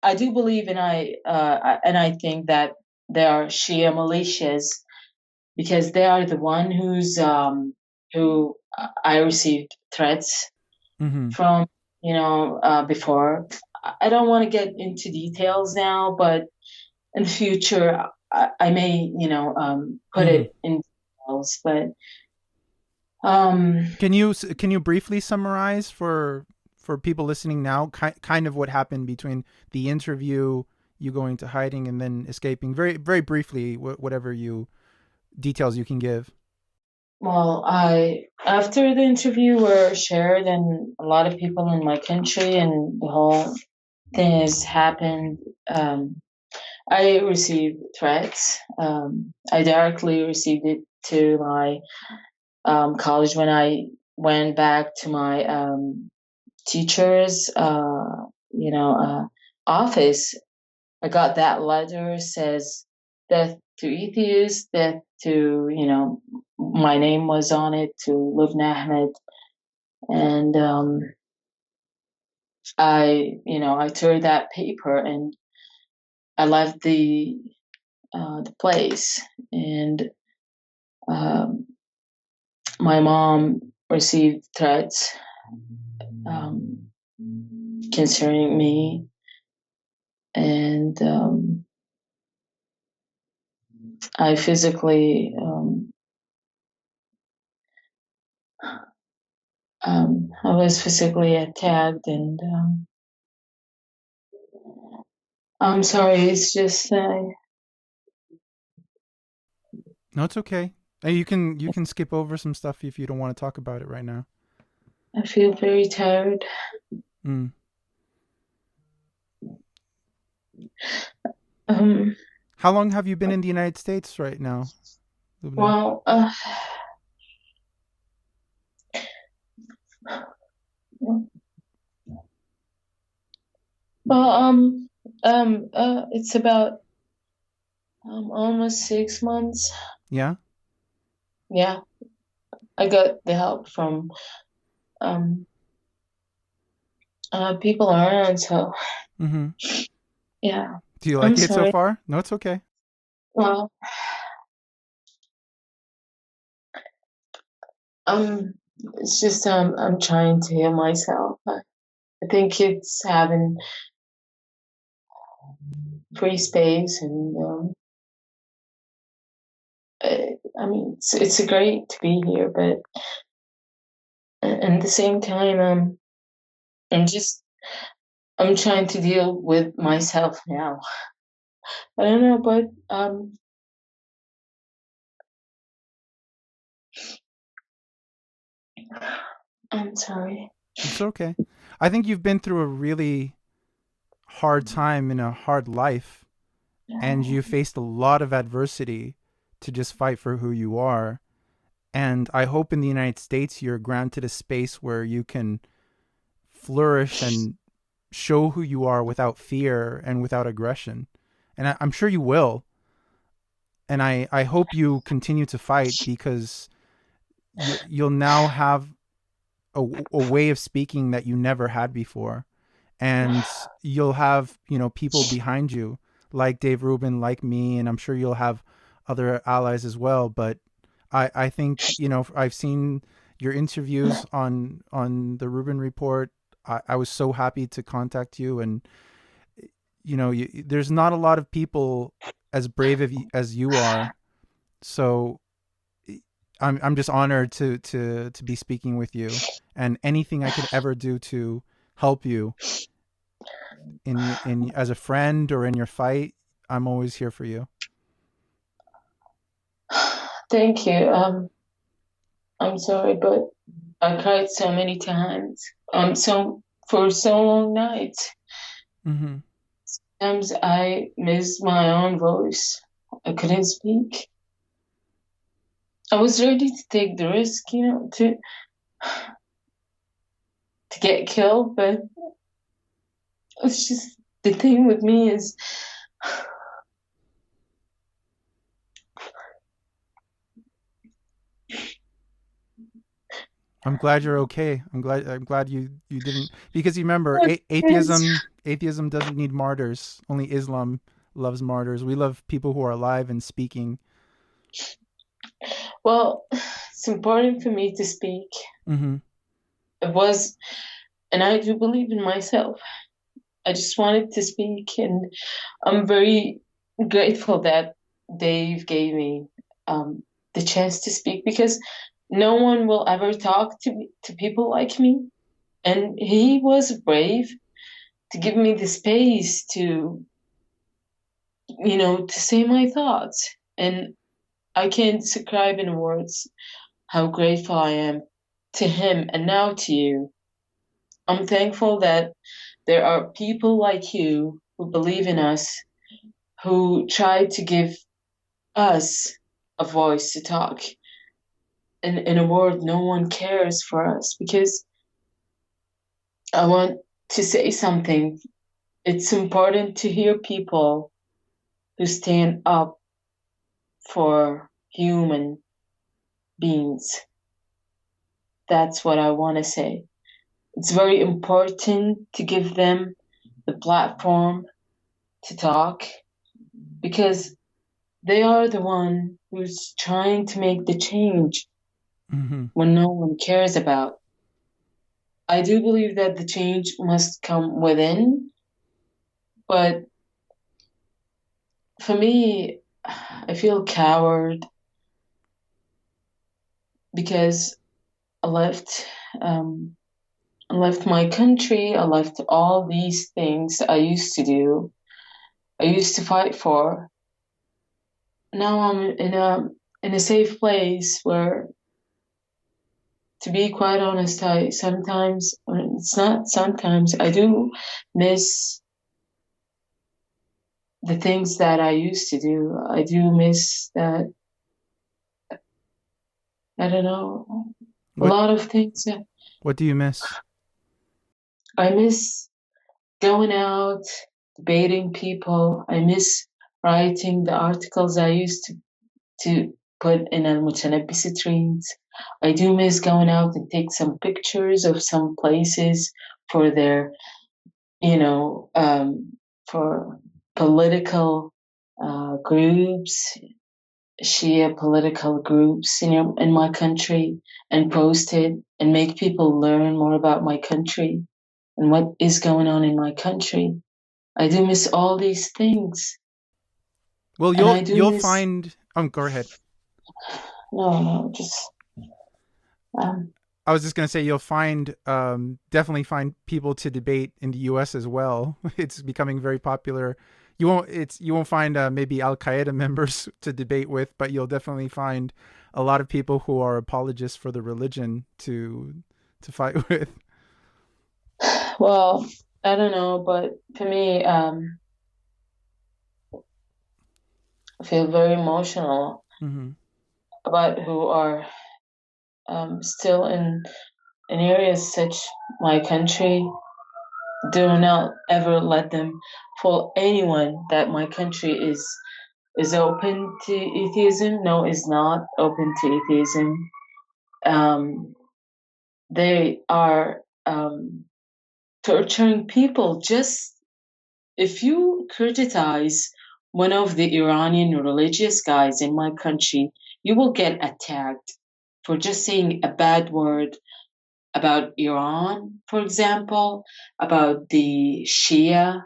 I do believe, and I think that they are Shia militias, because they are the one who I received threats from, before. I don't want to get into details now, but in the future I may, put it in details. But can you briefly summarize for people listening now, kind of what happened between the interview, you going to hiding, and then escaping? Very, very briefly, whatever details you can give. Well, after the interview were shared, and a lot of people in my country, and the whole thing has happened, I received threats. I directly received it to my college when I went back to my teacher's, office. I got that letter, says death to atheists, death to, my name was on it, to Lubna Ahmed. And I tore that paper and I left the place. And my mom received threats concerning me, and I physically I was physically attacked, and I'm sorry. It's just no, it's okay. You can skip over some stuff if you don't want to talk about it right now. I feel very tired. How long have you been in the United States right now, Lubna? It's about almost 6 months. Yeah. Yeah, I got the help from people around, so yeah. Do you like it so far? No, it's okay. Well, it's just I'm trying to heal myself. I think it's having free space, and it's great to be here, but at the same time, I'm trying to deal with myself now. I don't know, but I'm sorry. It's okay. I think you've been through a really hard time in a hard life, and you faced a lot of adversity to just fight for who you are. And I hope in the United States you're granted a space where you can flourish and show who you are without fear and without aggression. And I'm sure you will. And I hope you continue to fight, because you'll now have a way of speaking that you never had before. And you'll have, people behind you like Dave Rubin, like me, and I'm sure you'll have other allies as well. But I think, I've seen your interviews on the Rubin Report. I was so happy to contact you. And there's not a lot of people as brave as you are. So I'm just honored to be speaking with you, and anything I could ever do to help you in as a friend or in your fight, I'm always here for you. Thank you. I'm sorry, but I cried so many times. So for so long nights. Mm-hmm. Sometimes I miss my own voice. I couldn't speak. I was ready to take the risk, to get killed, but it's just the thing with me is I'm glad you're okay. I'm glad you didn't, because you remember, it's, atheism doesn't need martyrs. Only Islam loves martyrs. We love people who are alive and speaking. well, it's important for me to speak. Mm-hmm. It was, and I do believe in myself. I just wanted to speak, and I'm very grateful that Dave gave me the chance to speak, because no one will ever talk to people like me. And he was brave to give me the space to, to say my thoughts. And I can't describe in words how grateful I am to him and now to you. I'm thankful that there are people like you who believe in us, who try to give us a voice to talk in a world no one cares for us. Because I want to say something. It's important to hear people who stand up for human beings. That's what I want to say. It's very important to give them the platform to talk, because they are the one who's trying to make the change Mm-hmm. when no one cares about. I do believe that the change must come within, but for me, I feel coward because I left I left my country, I left all these things I used to do, I used to fight for. Now I'm in a safe place where, to be quite honest, it's not sometimes, I do miss the things that I used to do. I do miss that, I don't know, a What lot of things. What do you miss? I miss going out, debating people. I miss writing the articles I used to put in Al Mutanabbi streams. I do miss going out and take some pictures of some places for their, for political groups, Shia political groups, in my country, and post it and make people learn more about my country and what is going on in my country. I do miss all these things, Well, and I do you'll miss. find. Go ahead. No, just um, I was just gonna say you'll find definitely find people to debate in the U.S. as well. It's becoming very popular. You won't find maybe Al Qaeda members to debate with, but you'll definitely find a lot of people who are apologists for the religion to fight with. well, I don't know, but for me, I feel very emotional Mm-hmm. about who are still in areas such my country. Do not ever let them fool anyone that my country is open to atheism. No, is not open to atheism. Um, they are torturing people. Just if you criticize one of the Iranian religious guys in my country, you will get attacked for just saying a bad word about Iran, for example, about the Shia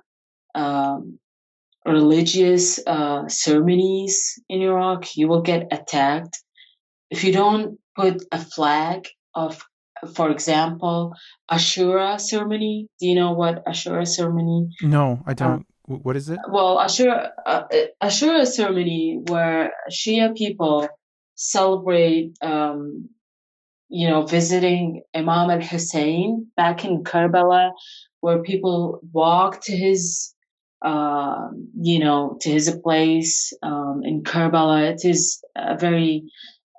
um, religious ceremonies in Iraq, you will get attacked. If you don't put a flag of, for example, Ashura ceremony. Do you know what Ashura ceremony? No, I don't. What is it? Well, Ashura ceremony where Shia people celebrate, visiting Imam al-Hussein back in Karbala, where people walk to his, to his place in Karbala. It is a very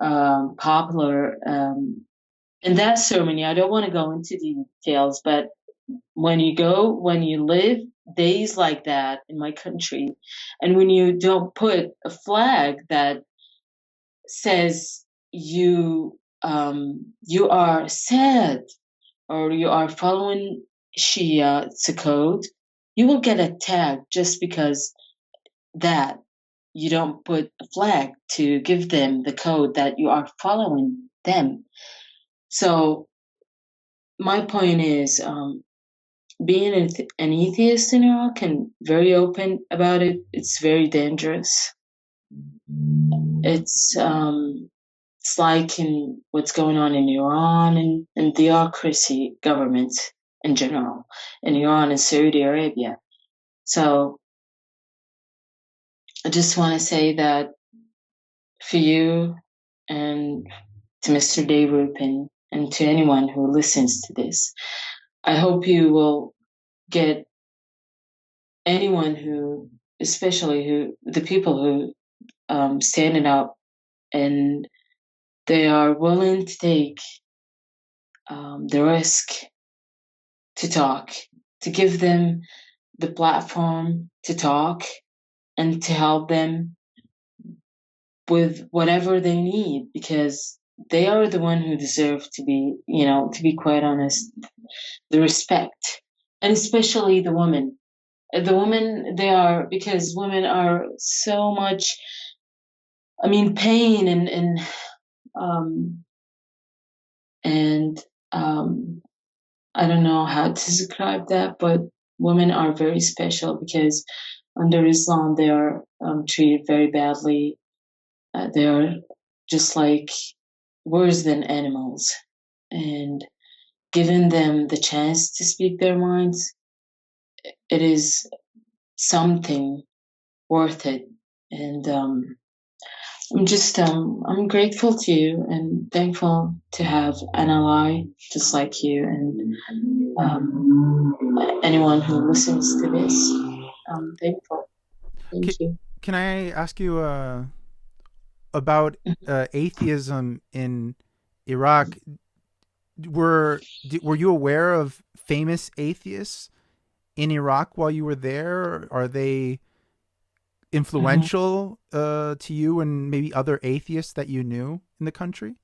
popular. In that ceremony, I don't want to go into details, but when you live days like that in my country, and when you don't put a flag that says you are sad or you are following Shia, it's a code, you will get attacked just because that you don't put a flag to give them the code that you are following them. So my point is, being an atheist in Iraq and very open about it, it's very dangerous. It's like in what's going on in Iran and theocracy government in general, in Iran and Saudi Arabia. So I just want to say that for you and to Mr. Dave Rupin and to anyone who listens to this, I hope you will get anyone who, especially the people who standing up and they are willing to take the risk to talk, to give them the platform to talk and to help them with whatever they need, because they are the one who deserve to be, to be quite honest, the respect. And especially the women. The women, because women are so much, pain and I don't know how to describe that, but women are very special because under Islam they are treated very badly. They are just like worse than animals, and giving them the chance to speak their minds, it is something worth it. And I'm grateful to you and thankful to have an ally just like you and anyone who listens to this. I'm thankful. Thank you. Can I ask you about atheism in Iraq? Were you aware of famous atheists in Iraq while you were there? Are they influential to you and maybe other atheists that you knew in the country?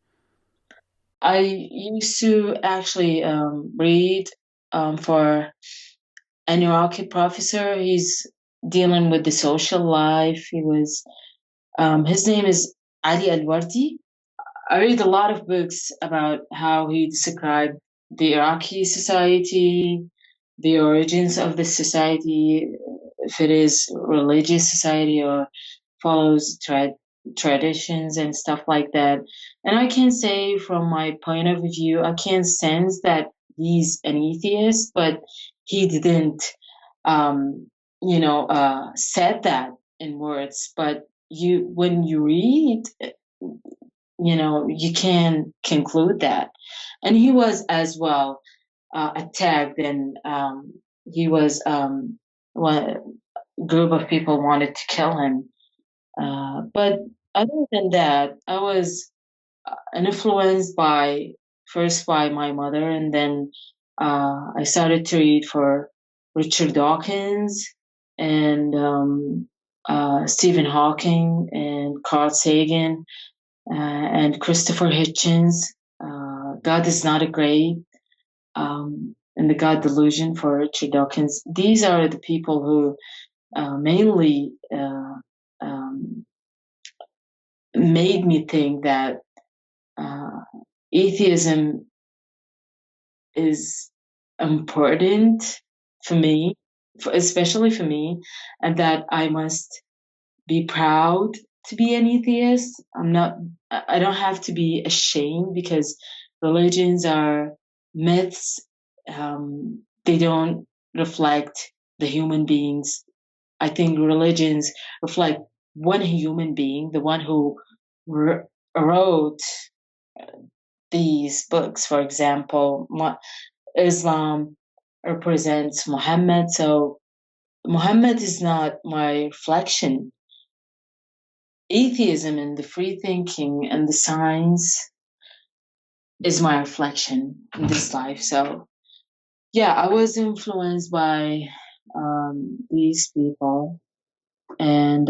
I used to actually read for an Iraqi professor. He's dealing with the social life. His name is Ali Al-Wardi. I read a lot of books about how he described the Iraqi society, the origins of the society, if it is religious society or follows traditions and stuff like that. And I can say from my point of view, I can sense that he's an atheist, but he didn't, said that in words. But when you read, you can conclude that. And he was as well attacked, and he was one group of people wanted to kill him. But other than that, I was influenced first by my mother, and then I started to read for Richard Dawkins and Stephen Hawking and Carl Sagan and Christopher Hitchens. God is Not a Grave and The God Delusion for Richard Dawkins. These are the people who mainly made me think that atheism is important for me, especially for me, and that I must be proud to be an atheist. I don't have to be ashamed because religions are myths. They don't reflect the human beings. I think religions reflect one human being, the one who wrote these books. For example, Islam represents Muhammad, so Muhammad is not my reflection. Atheism and the free thinking and the science is my reflection in this life. So yeah, I was influenced by these people, and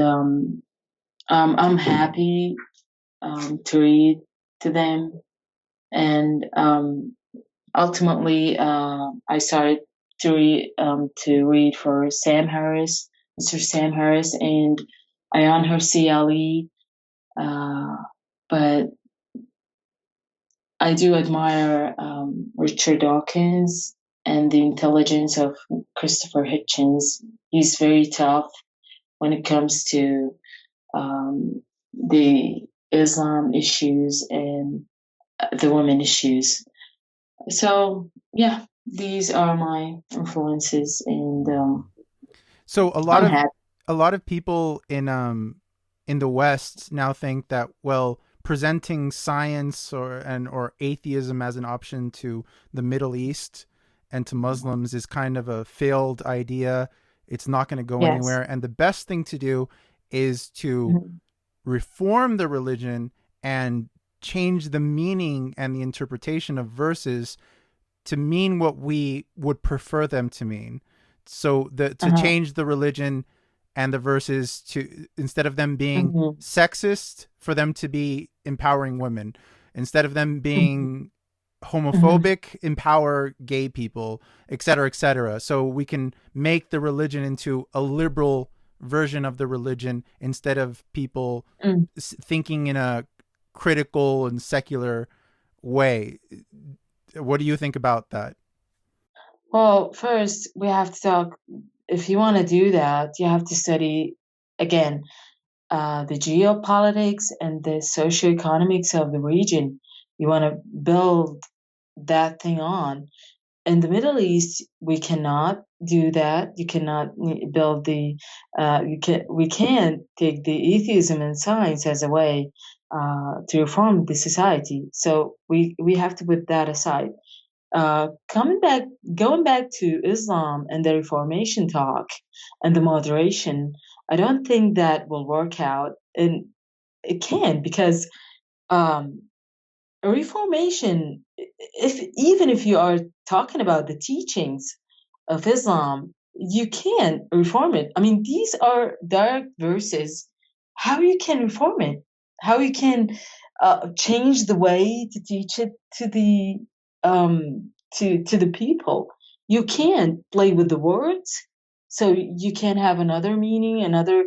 I'm happy to read to them. And ultimately, I started to read for Sam Harris, Mr. Sam Harris, and Ayan Hirsi Ali. But I do admire Richard Dawkins and the intelligence of Christopher Hitchens. He's very tough when it comes to the Islam issues and the women issues. So yeah, these are my influences, and So I'm happy. a lot of people in the West now think that, well, presenting science or atheism as an option to the Middle East and to Muslims is kind of a failed idea. It's not going to go Yes. anywhere, and the best thing to do is to Mhm. reform the religion and change the meaning and the interpretation of verses to mean what we would prefer them to mean. So to Uh-huh. change the religion and the verses to, instead of them being Mhm. sexist, for them to be empowering women. Instead of them Mhm. being Mhm. homophobic, empower gay people, et cetera, et cetera. So we can make the religion into a liberal version of the religion instead of people Mm. thinking in a critical and secular way. What do you think about that? Well, first we have to talk. If you want to do that, you have to study again the geopolitics and the socioeconomics of the region. You want to build that thing on. In the Middle East, we cannot do that. You cannot build the. We can't take the atheism and science as a way to reform the society. So we have to put that aside. Coming back, going back to Islam and the Reformation talk and the moderation, I don't think that will work out, and it can because um, a Reformation, if even if you are talking about the teachings of Islam, you can't reform it. I mean, these are direct verses. How you can reform it? How you can change the way to teach it to the to the people? You can't play with the words, so you can have another meaning, another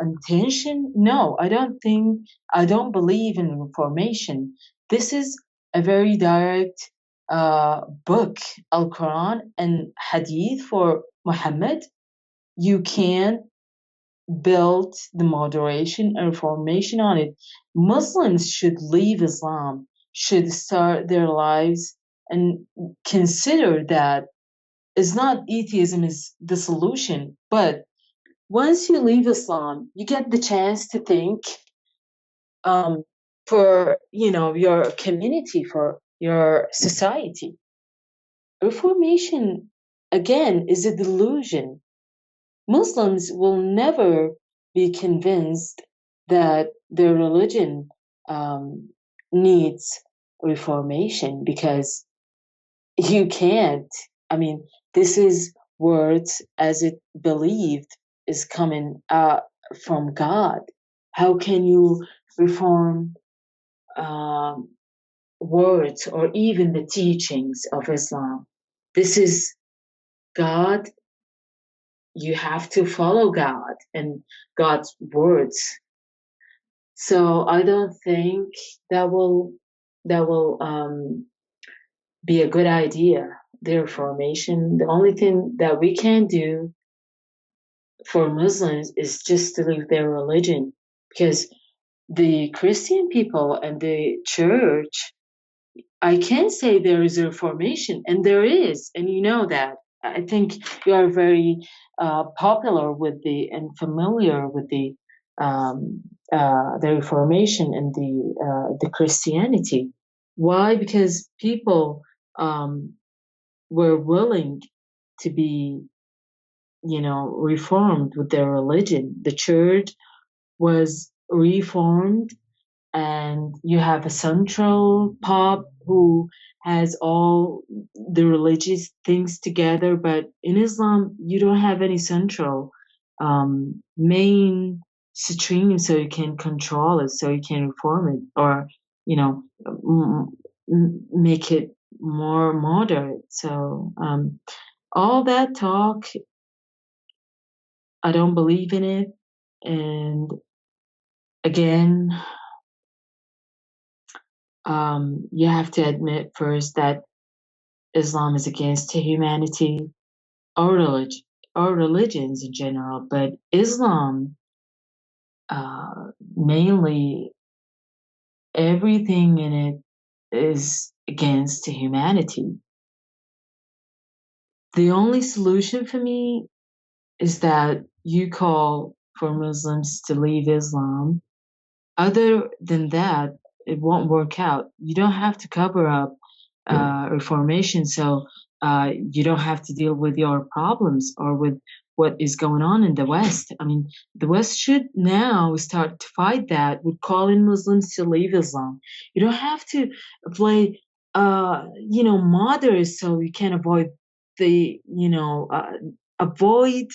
intention. No, I don't think. I don't believe in reformation. This is a very direct book, Al Quran and Hadith for Muhammad. You can't build the moderation and reformation on it. Muslims should leave Islam, should start their lives and consider that it's not atheism is the solution, but once you leave Islam, you get the chance to think um, for your community, for your society. Reformation again is a delusion. Muslims will never be convinced that their religion um, needs reformation because you can't. I mean, this is words as it believed is coming from God. How can you reform um, words or even the teachings of Islam? This is God. You have to follow God and God's words. So I don't think that will that will. be a good idea, their formation. The only thing that we can do for Muslims is just to leave their religion, because the Christian people and the church, I can say there is a reformation, and there is, and you know that. I think you are very popular with and familiar with the Reformation and the Christianity. Why? Because people um, were willing to be, reformed with their religion. The church was reformed, and you have a central pop who has all the religious things together. But in Islam, you don't have any central main stream, so you can control it, so you can reform it, or make it more moderate. So all that talk, I don't believe in it. And again, you have to admit first that Islam is against humanity, or religion, or religions in general. But Islam, mainly, everything in it is against humanity. The only solution for me is that you call for Muslims to leave Islam. Other than that, it won't work out. You don't have to cover up reformation, so you don't have to deal with your problems or with what is going on in the West. I mean, the West should now start to fight that with calling Muslims to leave Islam. You don't have to play, moderate, so you can avoid avoid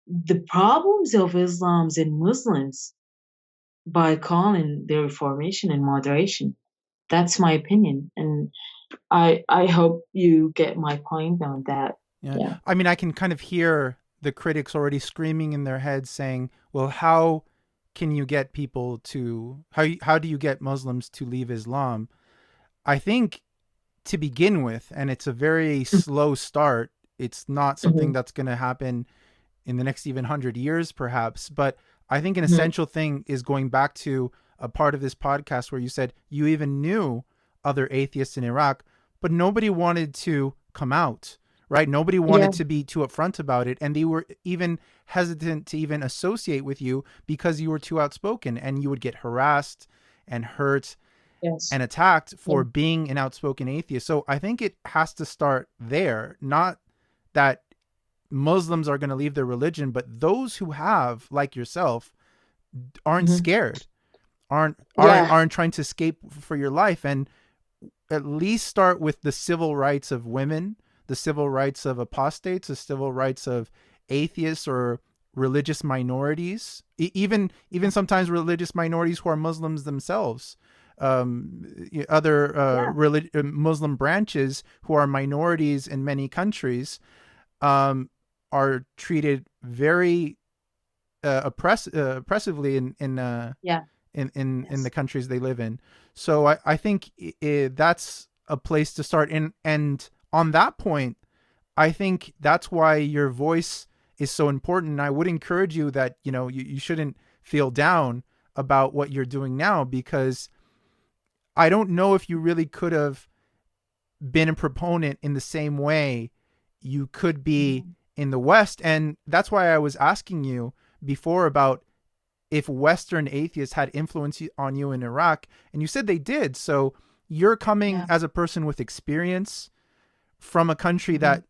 the problems of Islam's and Muslims by calling their reformation and moderation. That's my opinion, and I hope you get my point on that. Yeah. Yeah. I mean, I can kind of hear the critics already screaming in their heads saying, well, how can you get people to, how do you get Muslims to leave Islam? I think to begin with, and it's a very slow start, it's not something that's going to happen in the next even 100 years, perhaps. But I think an essential thing is going back to a part of this podcast where you said you even knew other atheists in Iraq, but nobody wanted to come out, right? Nobody wanted to be too upfront about it. And they were even hesitant to even associate with you because you were too outspoken, and you would get harassed and hurt and attacked for being an outspoken atheist. So I think it has to start there. Not that Muslims are going to leave their religion, but those who have, like yourself, aren't scared, aren't trying to escape for your life, and at least start with the civil rights of women, the civil rights of apostates, the civil rights of atheists or religious minorities, even sometimes religious minorities who are Muslims themselves, other Muslim branches who are minorities in many countries, are treated very oppressively in the countries they live in. So I think that's a place to start. And on that point, I think that's why your voice is so important. And I would encourage you that, you shouldn't feel down about what you're doing now, because I don't know if you really could have been a proponent in the same way you could be in the West. And that's why I was asking you before about if Western atheists had influence on you in Iraq, and you said they did. So you're coming as a person with experience from a country that,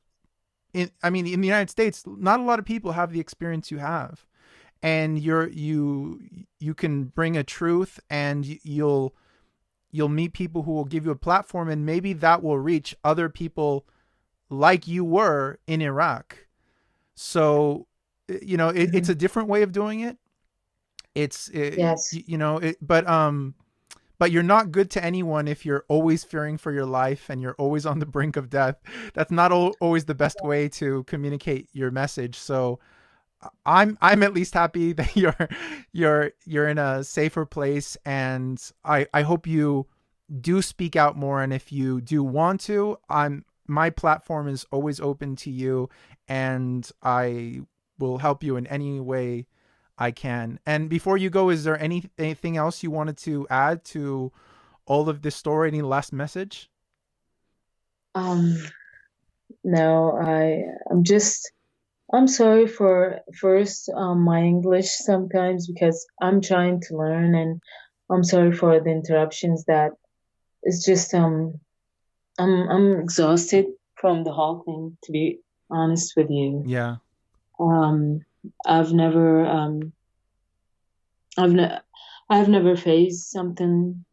in the United States, not a lot of people have the experience you have, and you can bring a truth, and you'll meet people who will give you a platform, and maybe that will reach other people like you were in Iraq. So, it's a different way of doing it. But you're not good to anyone if you're always fearing for your life and you're always on the brink of death. That's not always the best way to communicate your message. So I'm at least happy that you're in a safer place, and I hope you do speak out more. And if you do want to, my platform is always open to you, and I will help you in any way I can. And before you go, is there anything else you wanted to add to all of this story? Any last message? No, I'm sorry for first my English sometimes because I'm trying to learn, and I'm sorry for the interruptions. That it's just I'm exhausted from the whole thing, to be honest with you. Yeah. I've never I've never faced something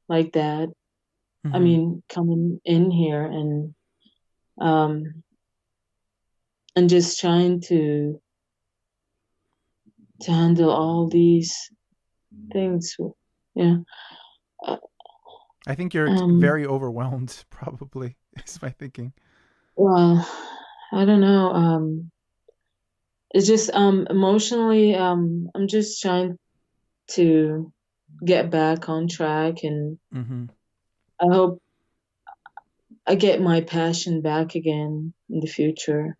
like that. Mm-hmm. I mean, coming in here and just trying to handle all these things. Yeah. I think you're very overwhelmed, probably, is my thinking. Well, I don't know. It's just emotionally, I'm just trying to get back on track, and I hope I get my passion back again in the future.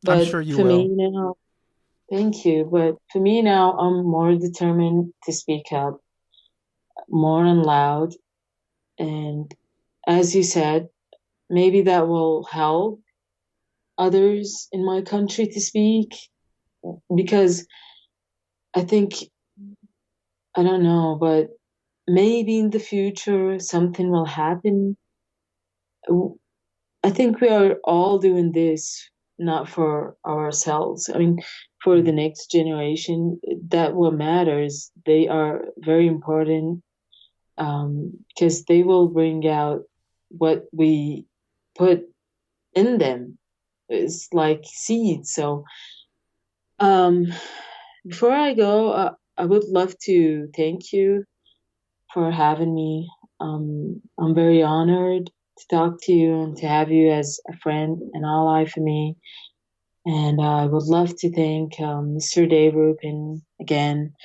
But I'm sure you for will. me now, thank you. But for me now, I'm more determined to speak up more and loud. And as you said, maybe that will help others in my country to speak, because I think, I don't know, but maybe in the future something will happen. I think we are all doing this not for ourselves. I mean, for the next generation, that what matters. They are very important, because they will bring out what we put in them. It's like seeds. So, before I go, I would love to thank you for having me. I'm very honored to talk to you and to have you as a friend and ally for me. And I would love to thank Mr. Dave Rubin again,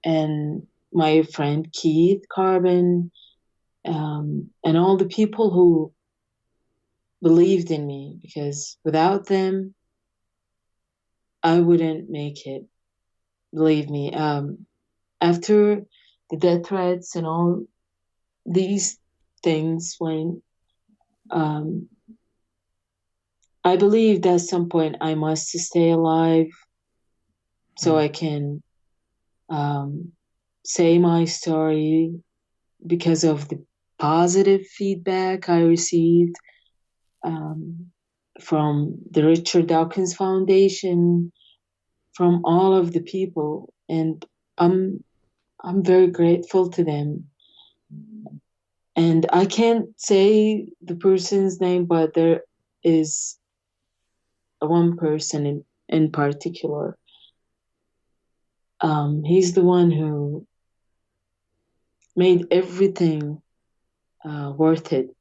and my friend Keith Carbon, and all the people who believed in me, because without them, I wouldn't make it. Believe me. After the death threats and all these things, when I believed at some point I must stay alive so I can say my story, because of the positive feedback I received from the Richard Dawkins Foundation, from all of the people, and I'm very grateful to them. And I can't say the person's name, but there is one person in particular. He's the one who made everything worth it.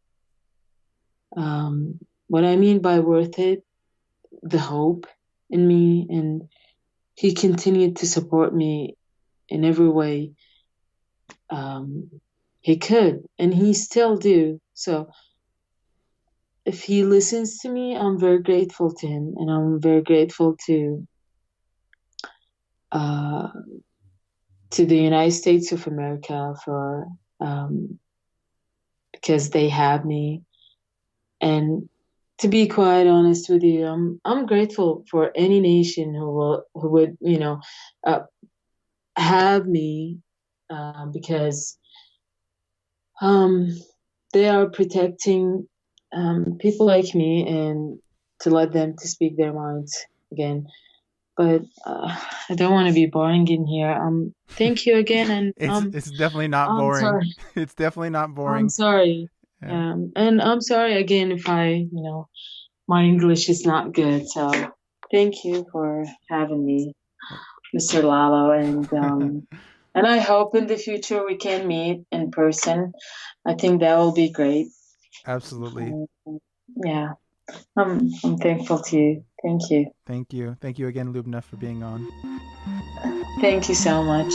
What I mean by worth it, the hope in me, and he continued to support me in every way he could, and he still do. So if he listens to me, I'm very grateful to him, and I'm very grateful to the United States of America for because they have me. And to be quite honest with you, I'm grateful for any nation who would have me, because they are protecting people like me, and to let them to speak their minds again. But I don't want to be boring in here. Thank you again, and it's definitely not boring. Sorry. It's definitely not boring. I'm sorry. Yeah. And I'm sorry again if my English is not good. So thank you for having me, Mr. Lalo, and and I hope in the future we can meet in person. I think that will be great. Absolutely. Yeah. I'm thankful to you. Thank you. Thank you. Thank you again, Lubna, for being on. Thank you so much.